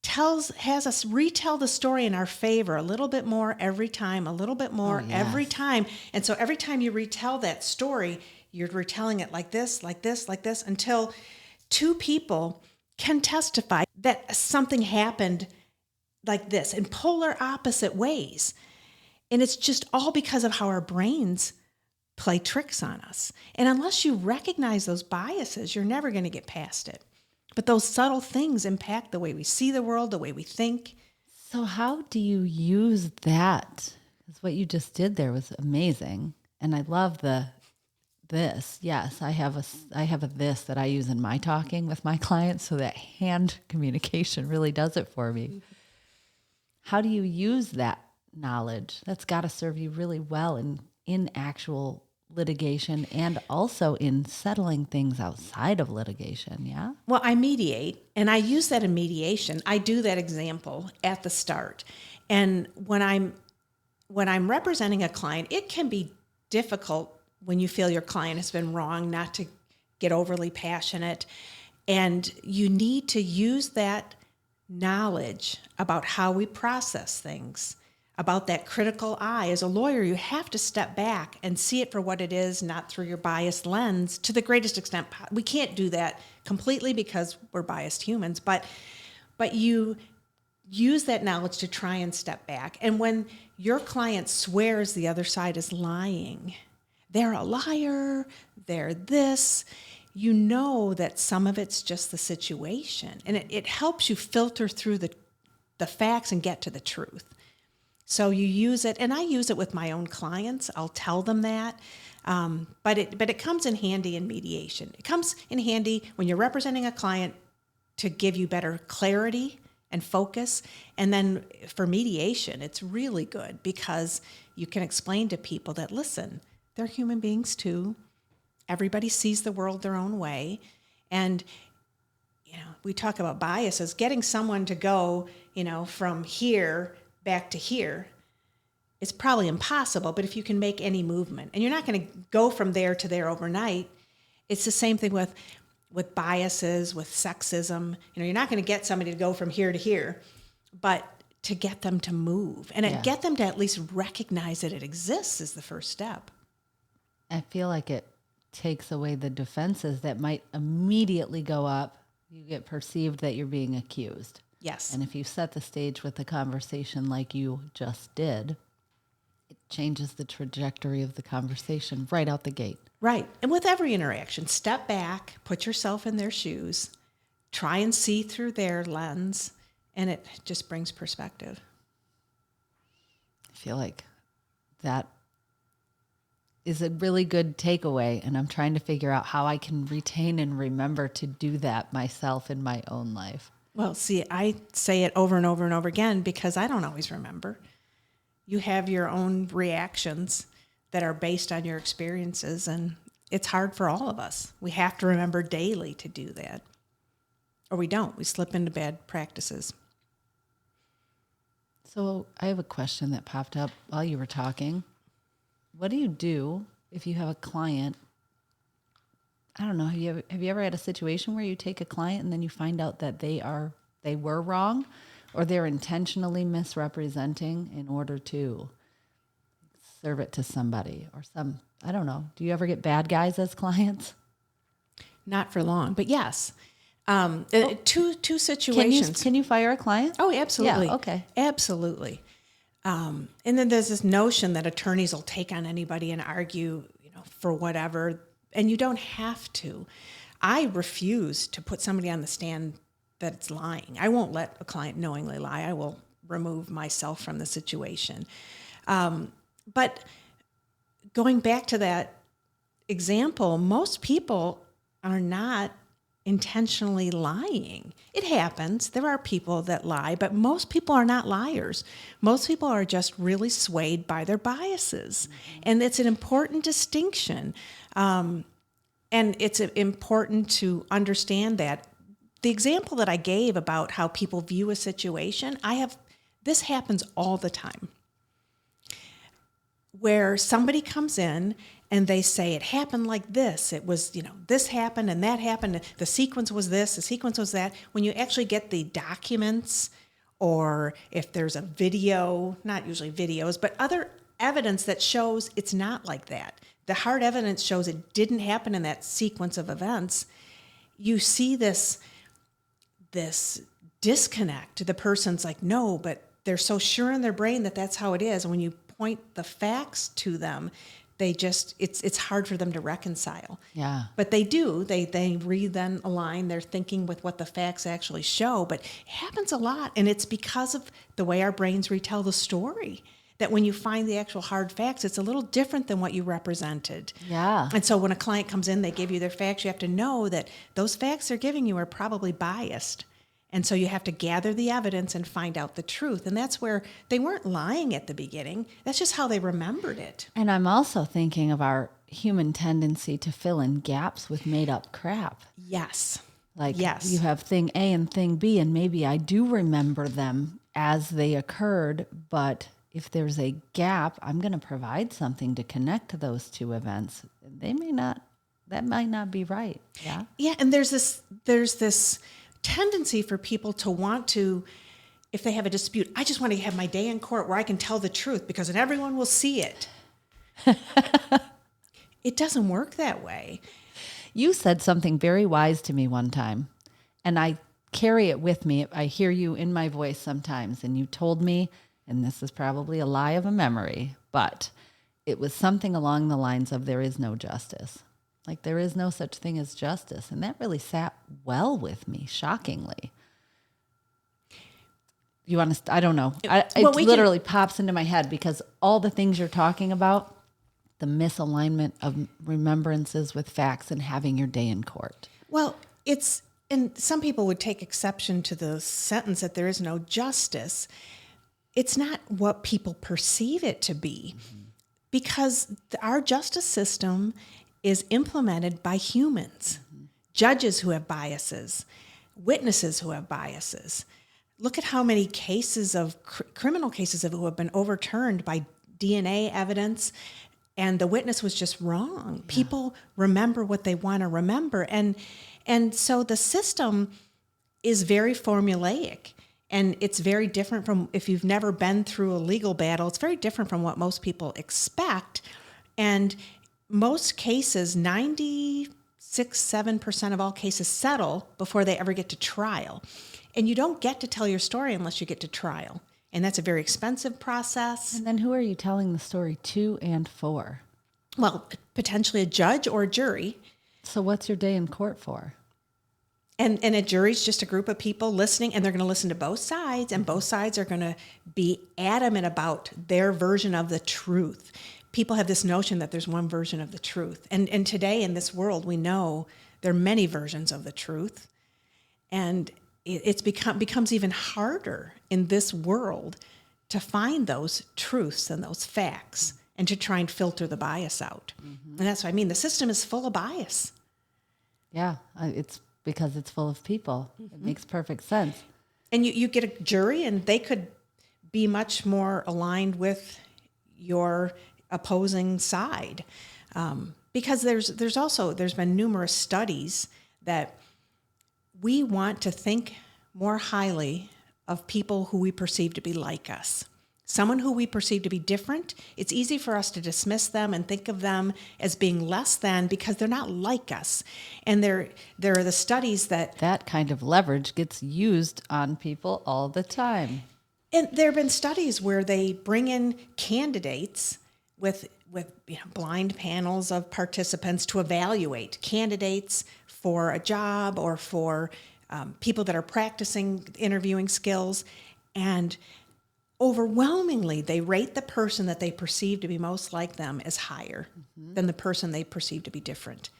has us retell the story in our favor a little bit more every time, a little bit more every time. And so every time you retell that story, you're retelling it like this, like this, like this, until 2 people can testify that something happened like this in polar opposite ways. And it's just all because of how our brains play tricks on us. And unless you recognize those biases, you're never going to get past it. But those subtle things impact the way we see the world, the way we think. So how do you use that? Because what you just did there was amazing. And I love this. Yes, I have a this that I use in my talking with my clients, so that hand communication really does it for me. How do you use that knowledge? That's got to serve you really well in actual litigation and also in settling things outside of litigation, yeah? Well, I mediate, and I use that in mediation. I do that example at the start. And when I'm representing a client, it can be difficult when you feel your client has been wrong, not to get overly passionate. And you need to use that knowledge about how we process things, about that critical eye. As a lawyer, you have to step back and see it for what it is, not through your biased lens to the greatest extent. We can't do that completely because we're biased humans, but you use that knowledge to try and step back. And when your client swears the other side is lying, they're a liar, they're this, you know that some of it's just the situation. And it helps you filter through the facts and get to the truth. So you use it, and I use it with my own clients. I'll tell them that, but it comes in handy in mediation. It comes in handy when you're representing a client to give you better clarity and focus. And then for mediation, it's really good because you can explain to people that, listen, they're human beings too. Everybody sees the world their own way. And, we talk about biases. Getting someone to go, from here back to here, it's probably impossible. But if you can make any movement, and you're not going to go from there to there overnight, it's the same thing with biases, with sexism. You're not going to get somebody to go from here to here, but to get them to move and get them to at least recognize that it exists is the first step. I feel like it takes away the defenses that might immediately go up. You get perceived that you're being accused. Yes. And if you set the stage with a conversation like you just did, it changes the trajectory of the conversation right out the gate. Right. And with every interaction, step back, put yourself in their shoes, try and see through their lens, and it just brings perspective. I feel like that is a really good takeaway, and I'm trying to figure out how I can retain and remember to do that myself in my own life. Well, see, I say it over and over and over again because I don't always remember. You have your own reactions that are based on your experiences, and it's hard for all of us. We have to remember daily to do that. Or we don't. We slip into bad practices. So I have a question that popped up while you were talking. What do you do if you have a client? I don't know. Have you ever had a situation where you take a client and then you find out that they were wrong, or they're intentionally misrepresenting in order to serve it to somebody or I don't know. Do you ever get bad guys as clients? Not for long, but yes. Two situations. Can you fire a client? Oh, absolutely. Yeah, okay. Absolutely. And then there's this notion that attorneys will take on anybody and argue, for whatever, and you don't have to. I refuse to put somebody on the stand that it's lying. I won't let a client knowingly lie. I will remove myself from the situation. But going back to that example, most people are not intentionally lying. It happens. There are people that lie, but most people are not liars. Most people are just really swayed by their biases. And it's an important distinction. And it's important to understand that. The example that I gave about how people view a situation, this happens all the time. Where somebody comes in and they say, it happened like this. It was, this happened and that happened. The sequence was this, the sequence was that. When you actually get the documents, or if there's a video, not usually videos, but other evidence that shows it's not like that. The hard evidence shows it didn't happen in that sequence of events. You see this disconnect. The person's like, no, but they're so sure in their brain that that's how it is. And when you point the facts to them, it's hard for them to reconcile. Yeah. But they do. They read then a line, they're thinking with what the facts actually show. But it happens a lot. And it's because of the way our brains retell the story, that when you find the actual hard facts, it's a little different than what you represented. Yeah. And so when a client comes in, they give you their facts, you have to know that those facts they're giving you are probably biased. And so you have to gather the evidence and find out the truth. And that's where they weren't lying at the beginning. That's just how they remembered it. And I'm also thinking of our human tendency to fill in gaps with made up crap. Yes. Yes. You have thing A and thing B, and maybe I do remember them as they occurred, but if there's a gap, I'm going to provide something to connect to those two events. That might not be right. Yeah. Yeah. And there's this tendency for people to want to, if they have a dispute, I just want to have my day in court where I can tell the truth because then everyone will see it. It doesn't work that way. You said something very wise to me one time, and I carry it with me. I hear you in my voice sometimes, and you told me, and this is probably a lie of a memory, but it was something along the lines of there is no justice. Like there is no such thing as justice. And that really sat well with me, shockingly. You want to, I don't know. It literally pops into my head because all the things you're talking about, the misalignment of remembrances with facts and having your day in court. Well, and some people would take exception to the sentence that there is no justice. It's not what people perceive it to be, because our justice system is implemented by humans, judges who have biases, witnesses who have biases. Look at how many cases of criminal cases who have been overturned by DNA evidence, and the witness was just wrong. Yeah. People remember what they want to remember, and so the system is very formulaic. And it's very different from, if you've never been through a legal battle, it's very different from what most people expect. And most cases, 96-7% of all cases settle before they ever get to trial. And you don't get to tell your story unless you get to trial. And that's a very expensive process. And then who are you telling the story to and for? Well, potentially a judge or a jury. So what's your day in court for? And a jury's just a group of people listening, and they're going to listen to both sides, and both sides are going to be adamant about their version of the truth. People have this notion that there's one version of the truth. And today in this world, we know there are many versions of the truth. And it's becomes even harder in this world to find those truths and those facts and to try and filter the bias out. And that's what I mean. The system is full of bias. Yeah, it's because it's full of people. It makes perfect sense. And you get a jury, and they could be much more aligned with your opposing side. Because there's been numerous studies that we want to think more highly of people who we perceive to be like us. Someone who we perceive to be different, it's easy for us to dismiss them and think of them as being less than because they're not like us. And there are the studies that kind of leverage gets used on people all the time. And there have been studies where they bring in candidates with blind panels of participants to evaluate candidates for a job or for people that are practicing interviewing skills. And overwhelmingly, they rate the person that they perceive to be most like them as higher than the person they perceive to be different.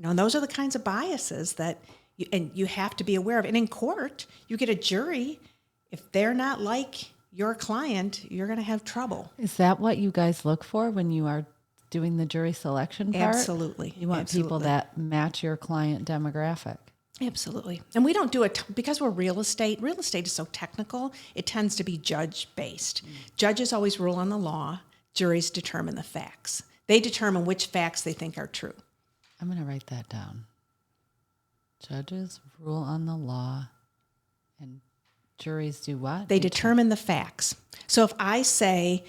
And those are the kinds of biases that you have to be aware of. And in court, you get a jury. If they're not like your client, you're going to have trouble. Is that what you guys look for when you are doing the jury selection part? Absolutely. You want people that match your client demographic. Absolutely. And we don't do it because we're real estate. Real estate is so technical, it tends to be judge-based. Judges always rule on the law. Juries determine the facts. They determine which facts they think are true. I'm going to write that down. Judges rule on the law, and juries do what? They determine the facts. So if I say,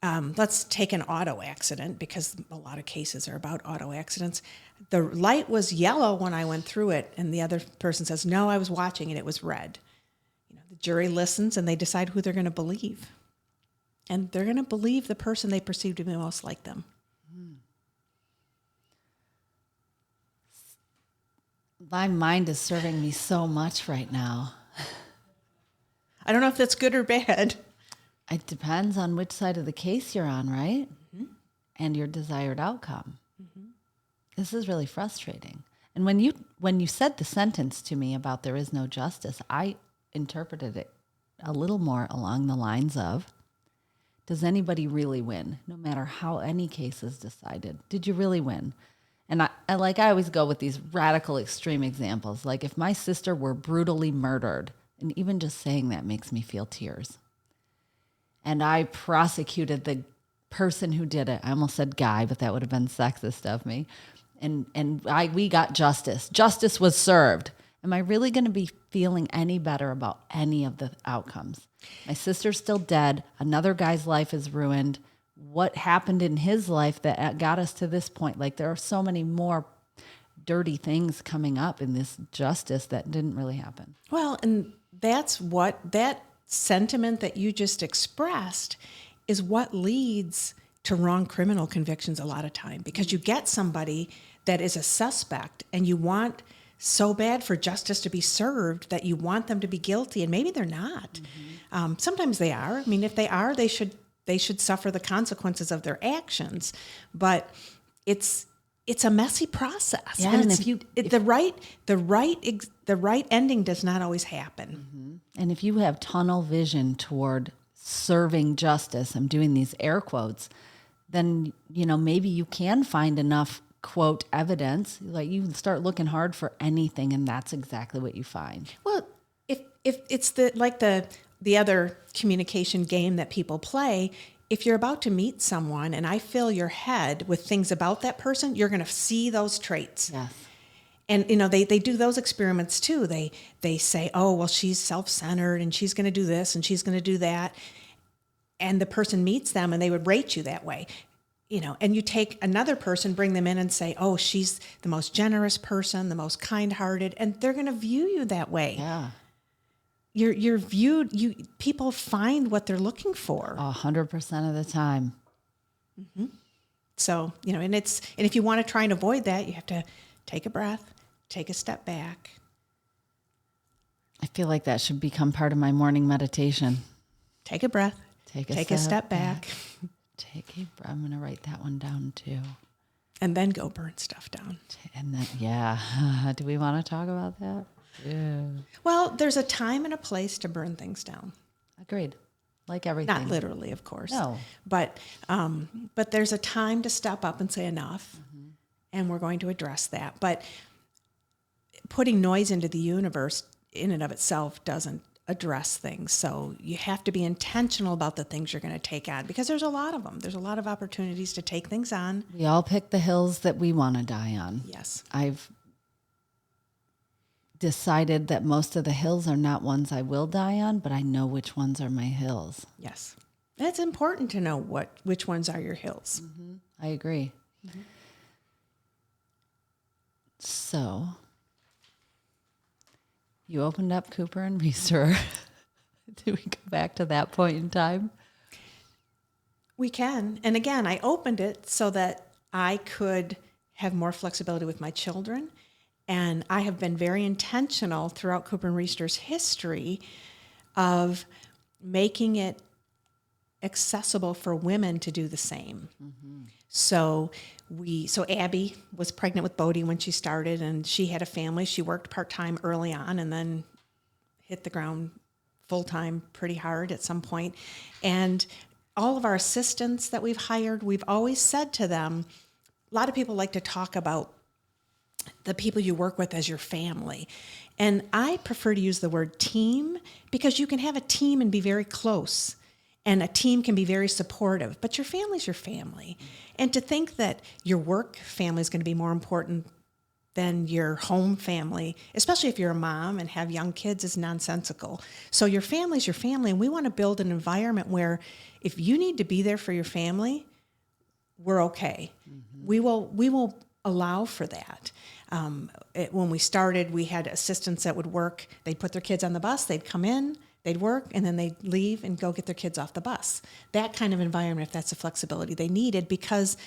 let's take an auto accident, because a lot of cases are about auto accidents. The light was yellow when I went through it, and the other person says, no, I was watching and it was red. The jury listens and they decide who they're going to believe. And they're going to believe the person they perceive to be most like them. My mind is serving me so much right now. I don't know if that's good or bad. It depends on which side of the case you're on, right? And your desired outcome. This is really frustrating. And when you said the sentence to me about there is no justice, I interpreted it a little more along the lines of, does anybody really win? No matter how any case is decided, did you really win? And I always go with these radical extreme examples. Like if my sister were brutally murdered, and even just saying that makes me feel tears. And I prosecuted the person who did it. I almost said guy, but that would have been sexist of me. We got justice. Justice was served. Am I really going to be feeling any better about any of the outcomes? My sister's still dead. Another guy's life is ruined. What happened in his life that got us to this point? Like there are so many more dirty things coming up in this justice that didn't really happen. Well, and that's what that sentiment that you just expressed is what leads to wrong criminal convictions a lot of time, because you get somebody that is a suspect and you want so bad for justice to be served that you want them to be guilty, and maybe they're not. Sometimes they are. I mean, if they are, they should suffer the consequences of their actions. But it's a messy process. Yeah, and the the right ending does not always happen. And if you have tunnel vision toward serving justice, I'm doing these air quotes, then, maybe you can find enough, quote, evidence. Like you start looking hard for anything, and that's exactly what you find. Well, if it's the other communication game that people play, if you're about to meet someone and I fill your head with things about that person, you're going to see those traits. Yes. And, they do those experiments too. They say, oh, well, she's self-centered and she's going to do this and she's going to do that. And the person meets them and they would rate you that way. And you take another person, bring them in and say, oh, she's the most generous person, the most kind-hearted, and they're going to view you that way. Yeah. You're viewed, people find what they're looking for. 100% of the time. So, and if you want to try and avoid that, you have to take a breath, take a step back. I feel like that should become part of my morning meditation. Take a breath, take a step back. I'm going to write that one down too. And then go burn stuff down. And then, yeah. Do we want to talk about that? Yeah. Well, there's a time and a place to burn things down. Agreed. like everything. Not literally, of course. No. But there's a time to step up and say enough, and we're going to address that. But putting noise into the universe in and of itself doesn't address things. So you have to be intentional about the things you're going to take on, because there's a lot of them. There's a lot of opportunities to take things on. We all pick the hills that we want to die on. Yes. I've decided that most of the hills are not ones I will die on, but I know which ones are my hills. Yes. It's important to know which ones are your hills. I agree. So you opened up Cooper and Riesterer. Do we go back to that point in time? We can. And again, I opened it so that I could have more flexibility with my children. And I have been very intentional throughout Cooper and Riesterer's history of making it accessible for women to do the same. So Abby was pregnant with Bodie when she started, and she had a family. She worked part-time early on and then hit the ground full-time pretty hard at some point. And all of our assistants that we've hired, we've always said to them, a lot of people like to talk about the people you work with as your family. And I prefer to use the word team, because you can have a team and be very close, and a team can be very supportive, but your family's your family. And to think that your work family is going to be more important than your home family, especially if you're a mom and have young kids, is nonsensical. So your family's your family, and we want to build an environment where if you need to be there for your family, we're okay. We will allow for that. When we started, we had assistants that would work. They'd put their kids on the bus, they'd come in, they'd work, and then they'd leave and go get their kids off the bus. That kind of environment, if that's the flexibility they needed, because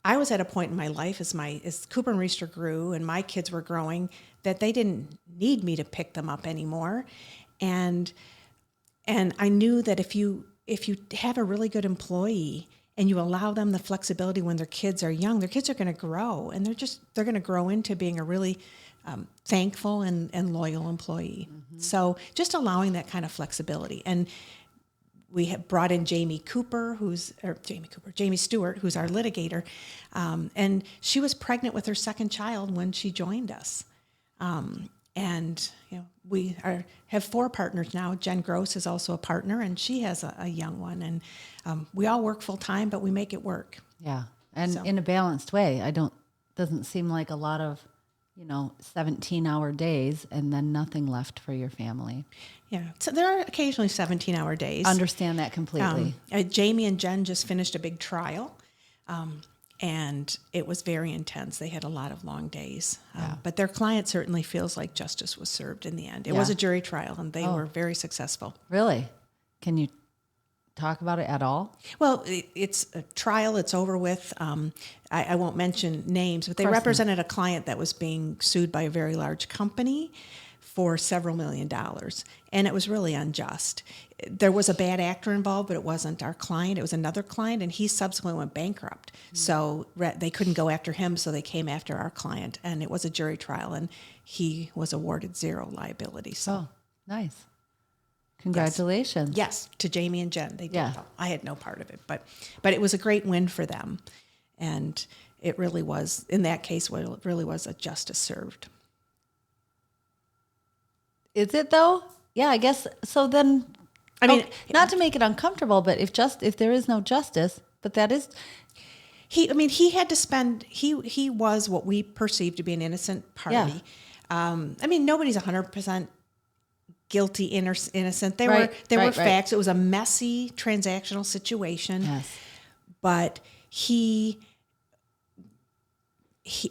I was at a point in my life as Cooper and Riesterer grew and my kids were growing, that they didn't need me to pick them up anymore. And I knew that if you have a really good employee and you allow them the flexibility when their kids are young, their kids are going to grow, and they're going to grow into being a really thankful and loyal employee. So just allowing that kind of flexibility. And we have brought in Jamie Stewart, who's our litigator, and she was pregnant with her second child when she joined us. And we have 4 partners now. Jen Gross is also a partner, and she has a young one. And we all work full time, but we make it work. Yeah, and in a balanced way. Doesn't seem like a lot of 17-hour days and then nothing left for your family. Yeah, so there are occasionally 17-hour days. Understand that completely. Jamie and Jen just finished a big trial, and it was very intense. They had a lot of long days, but their client certainly feels like justice was served in the end. It was a jury trial, and they were very successful. Really? Can you talk about it at all? Well, it's a trial. It's over with. I won't mention names, but they represented a client that was being sued by a very large company for several $1 million, and it was really unjust. There was a bad actor involved, but it wasn't our client. It was another client, and he subsequently went bankrupt. So they couldn't go after him, so they came after our client, and it was a jury trial, and he was awarded 0 liability. So nice. Congratulations. Yes, to Jamie and Jen. They did. Yeah. I had no part of it, but it was a great win for them. And it really was, in that case, it really was a justice served. Is it though? Yeah, I guess so. Then, not to make it uncomfortable, but if there is no justice, but that is, he had to spend. He was what we perceived to be an innocent party. Yeah. Nobody's 100% guilty, innocent. There were facts. It was a messy transactional situation. Yes. But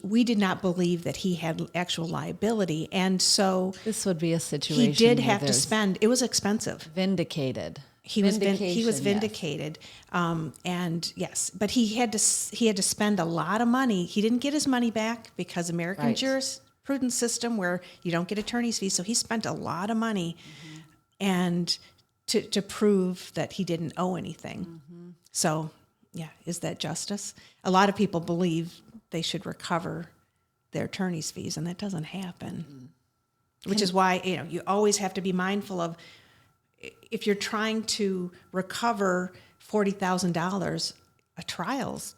we did not believe that he had actual liability, and so this would be a situation he did have to spend. It was expensive. Vindicated. He was vindicated, and yes, but he had to spend a lot of money. He didn't get his money back because American jurisprudence system where you don't get attorney's fees. So he spent a lot of money, and to prove that he didn't owe anything. So yeah, is that justice? A lot of people believe they should recover their attorney's fees, and that doesn't happen. Which is why you always have to be mindful of if you're trying to recover $40,000, a trial's,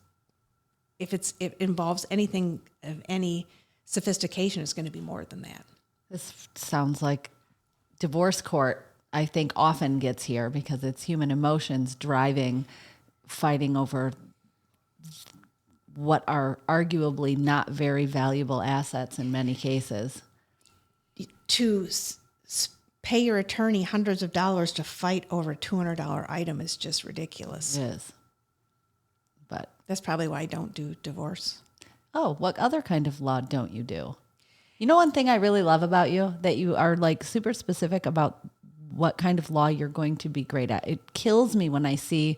if it involves anything of any sophistication, it's going to be more than that. This sounds like divorce court, I think, often gets here because it's human emotions driving, fighting over what are arguably not very valuable assets in many cases. To pay your attorney hundreds of dollars to fight over a $200 item is just ridiculous. It is. But that's probably why I don't do divorce. Oh, what other kind of law don't you do? You know, one thing I really love about you, that you are like super specific about what kind of law you're going to be great at. It kills me when I see,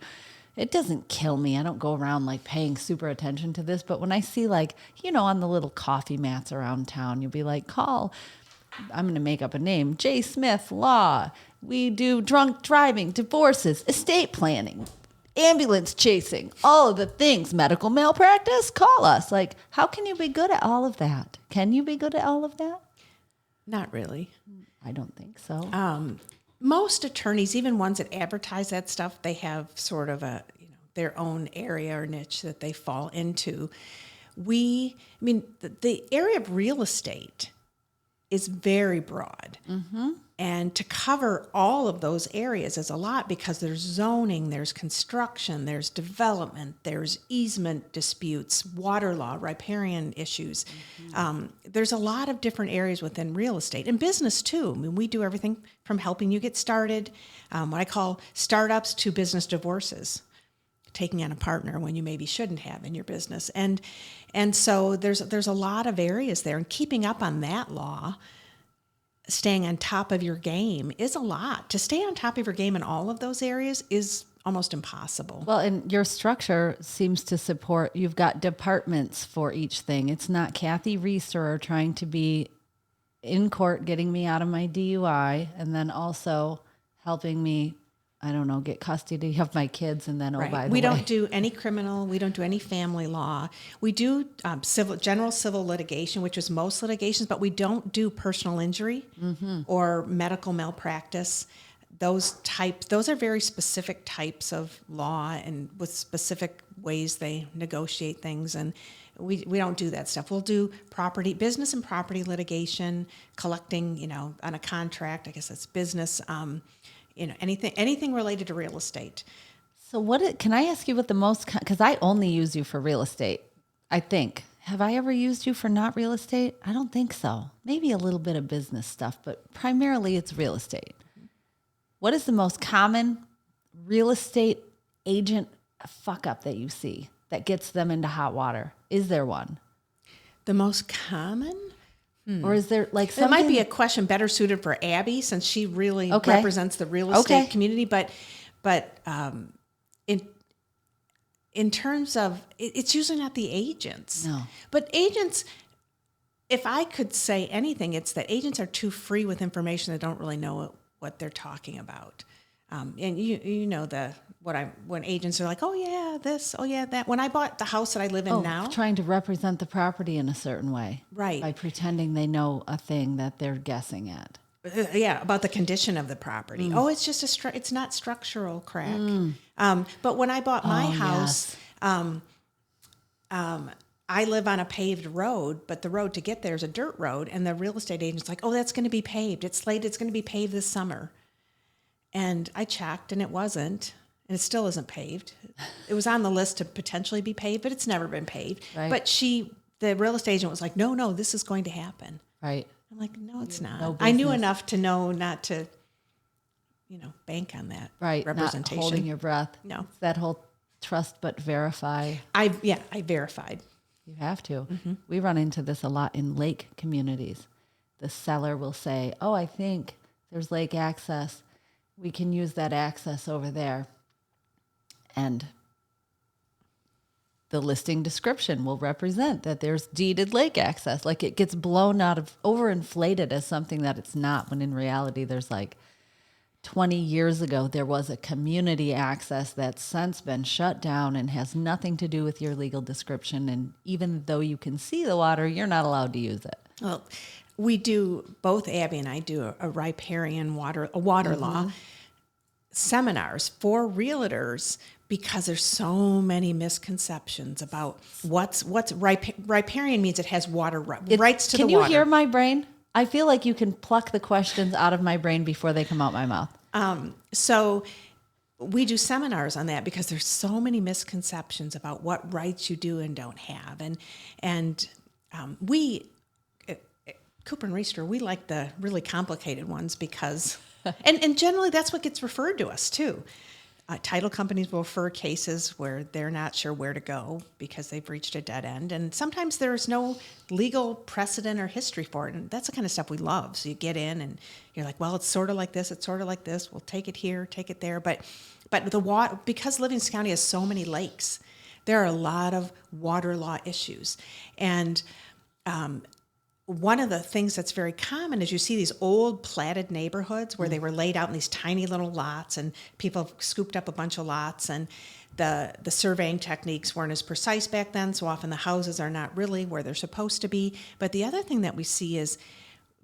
it doesn't kill me. I don't go around like paying super attention to this, but when I see like, you know, on the little coffee mats around town, you'll be like, call, I'm going to make up a name, J. Smith Law. We do drunk driving, divorces, estate planning, ambulance chasing, all of the things, medical malpractice, call us. Like, how can you be good at all of that? Can you be good at all of that? Not really. I don't think so. Most attorneys, even ones that advertise that stuff, they have sort of a, you know, their own area or niche that they fall into. The area of real estate is very broad. Mm-hmm. And to cover all of those areas is a lot because there's zoning, there's construction, there's development, there's easement disputes, water law, riparian issues. Mm-hmm. There's a lot of different areas within real estate and business too. I mean, we do everything from helping you get started, what I call startups, to business divorces, taking on a partner when you maybe shouldn't have in your business. And so there's a lot of areas there, and keeping up on that law, staying on top of your game is a lot. To stay on top of your game in all of those areas is almost impossible. Well, and your structure seems to support, you've got departments for each thing. It's not Cathy Reisterer trying to be in court getting me out of my DUI and then also helping me, I don't know, get custody of my kids, and then, right. by the way. We don't do any criminal. We don't do any family law. We do general civil litigation, which is most litigations, but we don't do personal injury or medical malpractice. Those are very specific types of law and with specific ways they negotiate things. And we don't do that stuff. We'll do business and property litigation, collecting, you know, on a contract. I guess that's business. You know, anything related to real estate. So can I ask you what the most, because I only use you for real estate, I think. Have I ever used you for not real estate? I don't think so. Maybe a little bit of business stuff, but primarily it's real estate. What is the most common real estate agent fuck up that you see that gets them into hot water? Is there one? The most common? Or is there like something? It might be a question better suited for Abby, since she really represents the real estate community. But in terms of, it's usually not the agents. No. But agents, if I could say anything, it's that agents are too free with information. They don't really know what they're talking about. And you know when agents are like, oh yeah, this, oh yeah, that. When I bought the house that I live in now, trying to represent the property in a certain way, right? By pretending they know a thing that they're guessing at. About the condition of the property. Oh, it's just it's not structural crack. But when I bought my house, I live on a paved road, but the road to get there is a dirt road, and the real estate agent's like, oh, that's going to be paved. It's slated. It's going to be paved this summer. And I checked, and it wasn't, and it still isn't paved. It was on the list to potentially be paved, but it's never been paved. Right. But the real estate agent was like, no, this is going to happen. Right. I'm like, no, it's not. No I knew enough to know not to, bank on that representation. Not holding your breath. No. It's that whole trust but verify. I verified. You have to. Mm-hmm. We run into this a lot in lake communities. The seller will say, oh, I think there's lake access. We can use that access over there. And the listing description will represent that there's deeded lake access. Like, it gets blown out of, overinflated as something that it's not, when in reality there's like 20 years ago, there was a community access that's since been shut down and has nothing to do with your legal description. And even though you can see the water, you're not allowed to use it. Well, we do, both Abby and I do a riparian water law. seminars for realtors because there's so many misconceptions about what's riparian means. It has water rights to the water. Can you hear my brain? I feel like you can pluck the questions out of my brain before they come out my mouth. So we do seminars on that because there's so many misconceptions about what rights you do and don't have. And we, Cooper and Riesterer, we like the really complicated ones because, and generally that's what gets referred to us too. Title companies will refer cases where they're not sure where to go because they've reached a dead end. And sometimes there's no legal precedent or history for it. And that's the kind of stuff we love. So you get in and you're like, well, it's sort of like this. It's sort of like this. We'll take it here, take it there. But the water, because Livingston County has so many lakes, there are a lot of water law issues. And one of the things that's very common is you see these old platted neighborhoods where they were laid out in these tiny little lots and people have scooped up a bunch of lots, and the surveying techniques weren't as precise back then, so often the houses are not really where they're supposed to be. But the other thing that we see is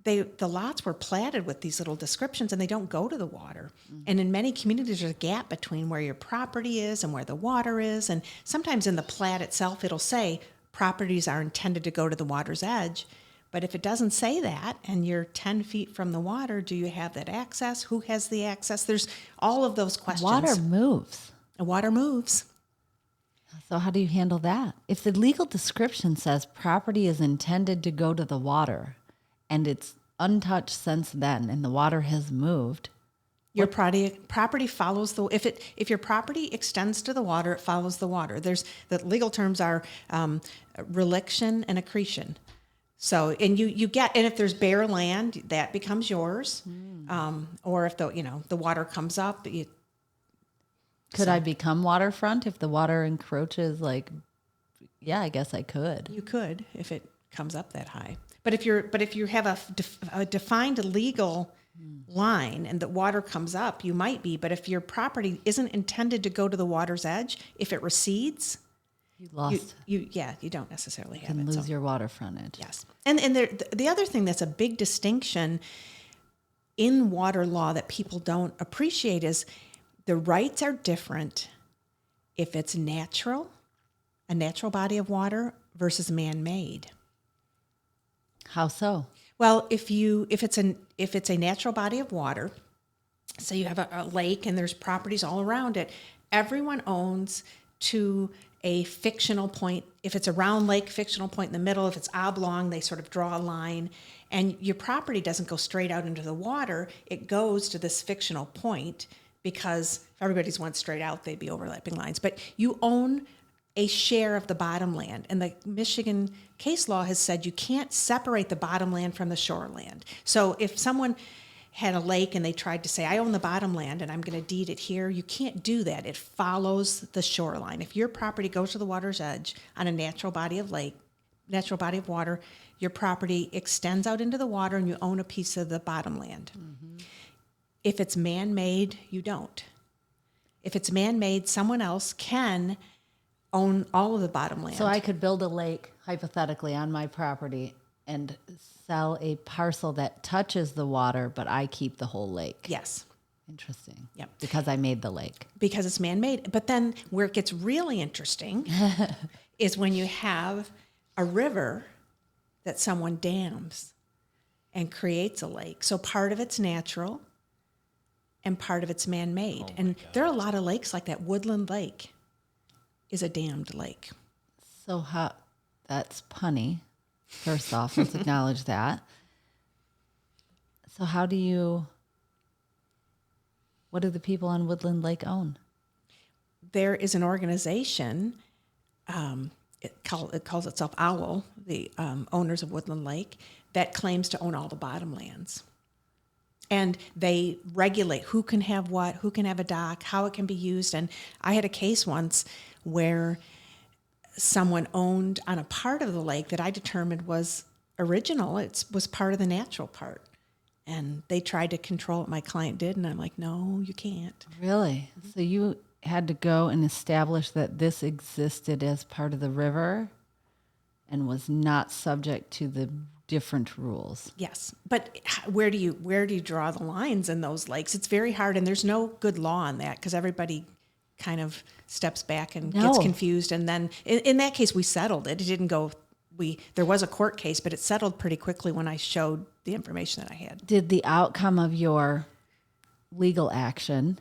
the lots were platted with these little descriptions and they don't go to the water. And in many communities there's a gap between where your property is and where the water is, and sometimes in the plat itself it'll say properties are intended to go to the water's edge. But if it doesn't say that and you're 10 feet from the water, do you have that access? Who has the access? There's all of those questions. Water moves. Water moves. So how do you handle that? If the legal description says property is intended to go to the water and it's untouched since then and the water has moved, your property follows the, if your property extends to the water, it follows the water. The legal terms are reliction and accretion. So, and you get, and if there's bare land, that becomes yours. Or if the water comes up, could I become waterfront if the water encroaches? Yeah, I guess I could. You could if it comes up that high. But if you have a defined legal line and the water comes up, you might be. But if your property isn't intended to go to the water's edge, if it recedes, you lost. You don't necessarily have it. You can lose your water frontage. Yes. And the other thing that's a big distinction in water law that people don't appreciate is the rights are different if it's a natural body of water versus man-made. How so? Well, if it's a natural body of water, so you have a lake and there's properties all around it, everyone owns to a fictional point. If it's a round lake, fictional point in the middle. If it's oblong, they sort of draw a line. And your property doesn't go straight out into the water. It goes to this fictional point because if everybody's went straight out, they'd be overlapping lines. But you own a share of the bottom land. And the Michigan case law has said you can't separate the bottom land from the shoreland. So if someone had a lake and they tried to say, I own the bottom land and I'm going to deed it here, you can't do that. It follows the shoreline. If your property goes to the water's edge on a natural body of water, your property extends out into the water and you own a piece of the bottom land. Mm-hmm. If it's man-made, you don't. If it's man-made, someone else can own all of the bottom land. So I could build a lake, hypothetically, on my property and sell a parcel that touches the water, but I keep the whole lake. Yes. Interesting. Yep. Because I made the lake. Because it's man-made. But then where it gets really interesting is when you have a river that someone dams and creates a lake. So part of it's natural and part of it's man-made. And there are a lot of lakes like that. Woodland Lake is a dammed lake. So that's punny. First off, let's acknowledge that. So what do the people on Woodland Lake own? There is an organization, it calls itself OWL, the owners of Woodland Lake, that claims to own all the bottomlands. And they regulate who can have what, who can have a dock, how it can be used. And I had a case once where someone owned on a part of the lake that I determined was original. It was part of the natural part. And they tried to control it. My client did. And I'm like, no, you can't. Really? So you had to go and establish that this existed as part of the river and was not subject to the different rules. Yes, but where do you draw the lines in those lakes? It's very hard, and there's no good law on that because everybody kind of steps back and gets confused. And then in that case, we settled it. It didn't go. There was a court case, but it settled pretty quickly when I showed the information that I had. Did the outcome of your legal action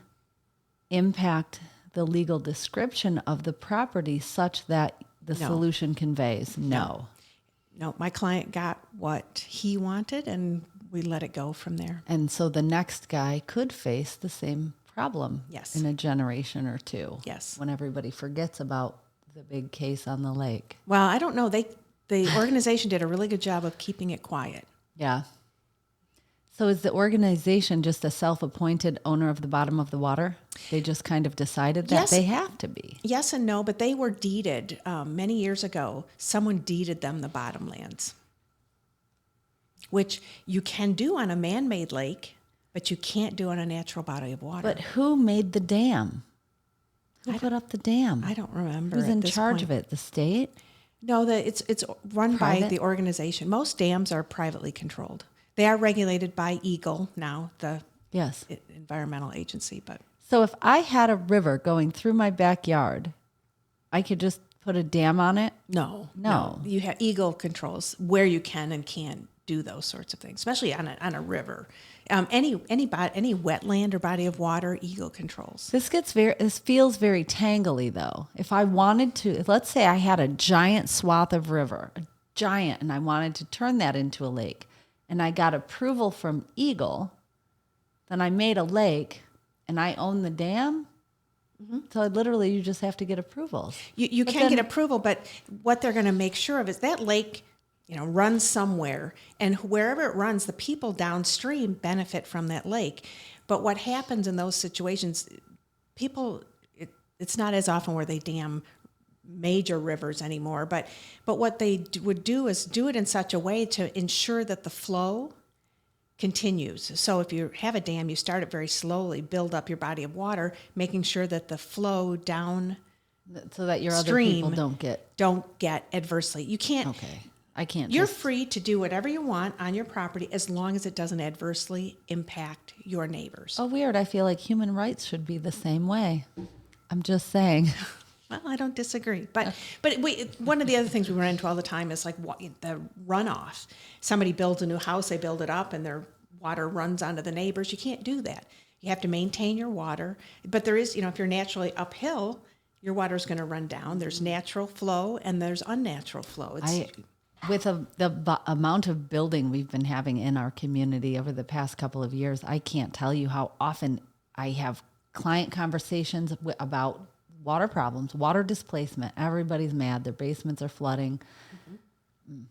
impact the legal description of the property such that the solution conveys? No. No, my client got what he wanted, and we let it go from there. And so the next guy could face the same problem Yes. in a generation or two. Yes. When everybody forgets about the big case on the lake. Well, I don't know. The organization did a really good job of keeping it quiet. Yeah. So is the organization just a self-appointed owner of the bottom of the water? They just kind of decided that they have to be. Yes and no, but they were deeded many years ago. Someone deeded them the bottomlands, which you can do on a man-made lake, but you can't do on a natural body of water. But who made the dam? Who put up the dam? I don't remember. Who's in charge of it? The state? No, it's run by the organization. Most dams are privately controlled. They are regulated by EGLE now, the environmental agency. But so if I had a river going through my backyard, I could just put a dam on it? No. You have EGLE controls where you can and can't do those sorts of things, especially on a river. Any wetland or body of water, EGLE controls. This feels very tangly though. If I wanted to, let's say I had a giant swath of river, and I wanted to turn that into a lake, and I got approval from EGLE, then I made a lake and I own the dam. Mm-hmm. So you just have to get approvals. You can get approval, but what they're going to make sure of is that lake, runs somewhere, and wherever it runs, the people downstream benefit from that lake. But what happens in those situations, it's not as often where they dam major rivers anymore, but what they would do is do it in such a way to ensure that the flow continues. So if you have a dam, you start it very slowly, build up your body of water, making sure that the flow down so that your other people don't get adversely. You can't. Okay. I can't. You're free to do whatever you want on your property as long as it doesn't adversely impact your neighbors. Oh, weird. I feel like human rights should be the same way. I'm just saying. Well, I don't disagree. But one of the other things we run into all the time is like the runoff. Somebody builds a new house, they build it up, and their water runs onto the neighbors. You can't do that. You have to maintain your water. But there is, if you're naturally uphill, your water is going to run down. There's natural flow and there's unnatural flow. With the amount of building we've been having in our community over the past couple of years, I can't tell you how often I have client conversations about water problems, water displacement. Everybody's mad. Their basements are flooding. Mm-hmm.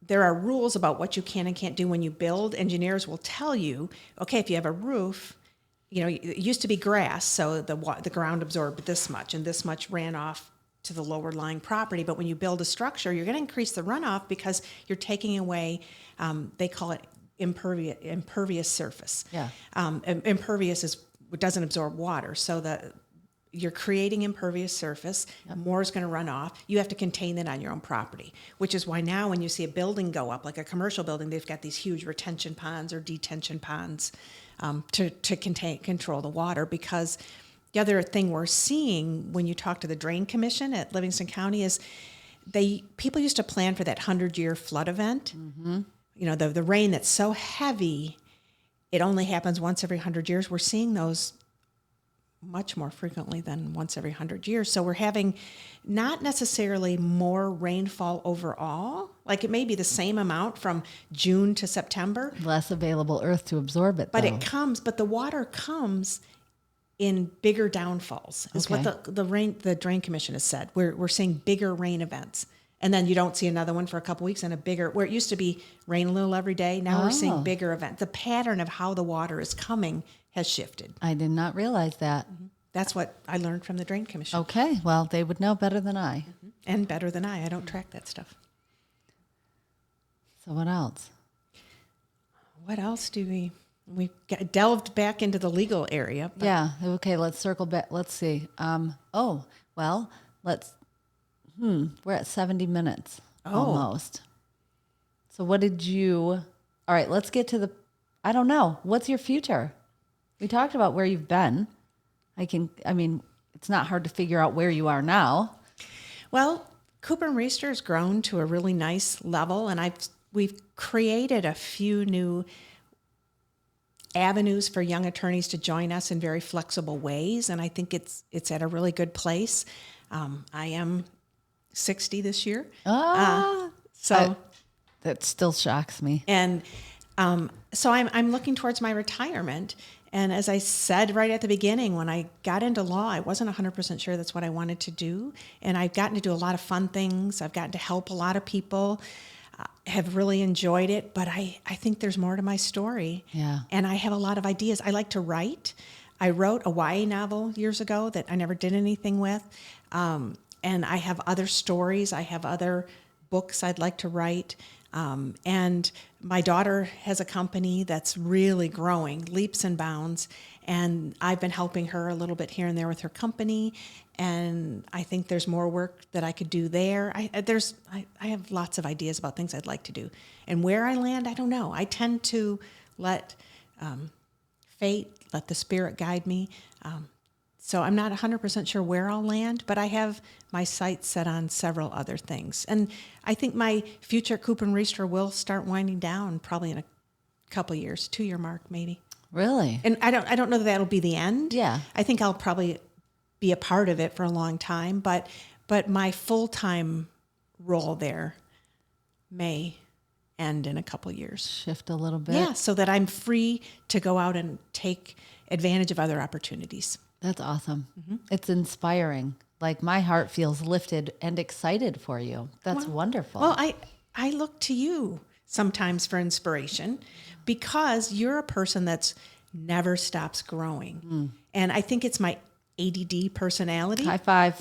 There are rules about what you can and can't do when you build. Engineers will tell you, okay, if you have a roof, it used to be grass, so the ground absorbed this much, and this much ran off to the lower lying property. But when you build a structure, you're going to increase the runoff because you're taking away, they call it impervious surface. Yeah. Impervious doesn't absorb water. So you're creating impervious surface. Yep. More is going to run off. You have to contain that on your own property, which is why now when you see a building go up, like a commercial building, they've got these huge retention ponds or detention ponds to control the water. Because the other thing we're seeing when you talk to the Drain Commission at Livingston County is people used to plan for that 100-year flood event. Mm-hmm. The rain that's so heavy, it only happens once every 100 years. We're seeing those much more frequently than once every 100 years. So we're having not necessarily more rainfall overall. Like it may be the same amount from June to September. Less available earth to absorb it, but the water comes in bigger downfalls is what the Drain Commission has said. We're seeing bigger rain events. And then you don't see another one for a couple weeks and where it used to be rain a little every day. Now we're seeing bigger events. The pattern of how the water is coming has shifted. I did not realize that. Mm-hmm. That's what I learned from the Drain Commission. Okay. Well, they would know better than I. Mm-hmm. And better than I. I don't track that stuff. So what else? What else do we delved back into the legal area. Yeah. Okay. Let's circle back. Let's see. We're at 70 minutes almost. So all right, let's get to I don't know. What's your future? We talked about where you've been. It's not hard to figure out where you are now. Well, Cooper & Riesterer has grown to a really nice level, and we've created a few new avenues for young attorneys to join us in very flexible ways, and I think it's at a really good place. I am 60 this year. That still shocks me. And so I'm looking towards my retirement. And as I said right at the beginning, when I got into law, I wasn't 100% sure that's what I wanted to do. And I've gotten to do a lot of fun things. I've gotten to help a lot of people, have really enjoyed it. But I think there's more to my story. Yeah. And I have a lot of ideas. I like to write. I wrote a YA novel years ago that I never did anything with. And I have other stories. I have other books I'd like to write. And my daughter has a company that's really growing, leaps and bounds. And I've been helping her a little bit here and there with her company. And I think there's more work that I could do there. I have lots of ideas about things I'd like to do. And where I land, I don't know. I tend to let fate, let the spirit guide me. So I'm not 100% sure where I'll land, but I have my sights set on several other things. And I think my future at Cooper & Riesterer will start winding down probably in a couple of years, 2-year mark maybe. Really? And I don't know that that'll be the end. Yeah. I think I'll probably be a part of it for a long time, but my full-time role there may end in a couple of years. Shift a little bit. Yeah, so that I'm free to go out and take advantage of other opportunities. That's awesome. Mm-hmm. It's inspiring. Like my heart feels lifted and excited for you. That's wonderful. Well, I look to you sometimes for inspiration because you're a person that's never stops growing. And I think it's my ADD personality. High five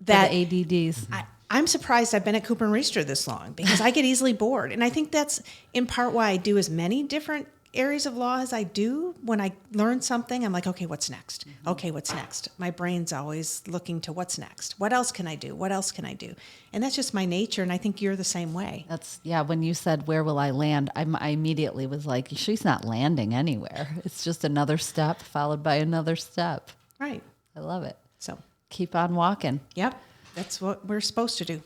that for the ADDs. I'm surprised I've been at Cooper & Riesterer this long because I get easily bored. And I think that's in part why I do as many different areas of law as I do. When I learn something, I'm like, okay, what's next? Mm-hmm. Okay, what's next? My brain's always looking to what's next. What else can I do? What else can I do? And that's just my nature, and I think you're the same way. When you said, where will I land? I immediately was like, she's not landing anywhere. It's just another step followed by another step. Right. I love it. So keep on walking. Yep. That's what we're supposed to do.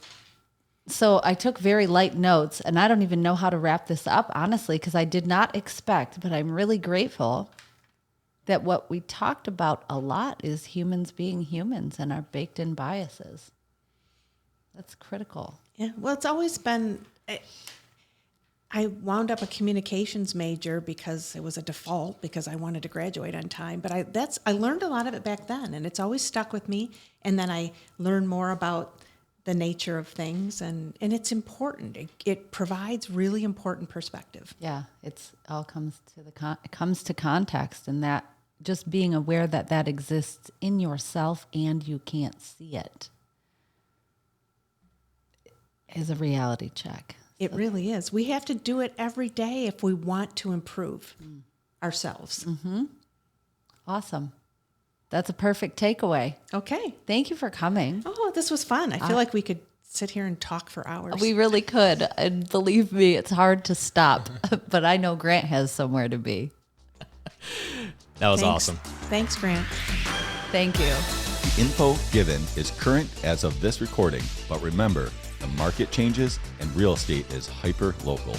So I took very light notes, and I don't even know how to wrap this up, honestly, because I did not expect, but I'm really grateful that what we talked about a lot is humans being humans and our baked-in biases. That's critical. Yeah. Well, it's always been... I wound up a communications major because it was a default because I wanted to graduate on time. But I learned a lot of it back then, and it's always stuck with me. And then I learned more about the nature of things, and it's important. It provides really important perspective. Yeah, it's all comes to context, and that just being aware that exists in yourself and you can't see it is a reality check. It really is. We have to do it every day if we want to improve ourselves. Mm-hmm. Awesome. That's a perfect takeaway. Okay. Thank you for coming. Oh, this was fun. I feel like we could sit here and talk for hours. We really could. And believe me, it's hard to stop. But I know Grant has somewhere to be. That was awesome. Thanks, Grant. Thank you. The info given is current as of this recording, but remember, the market changes and real estate is hyper local.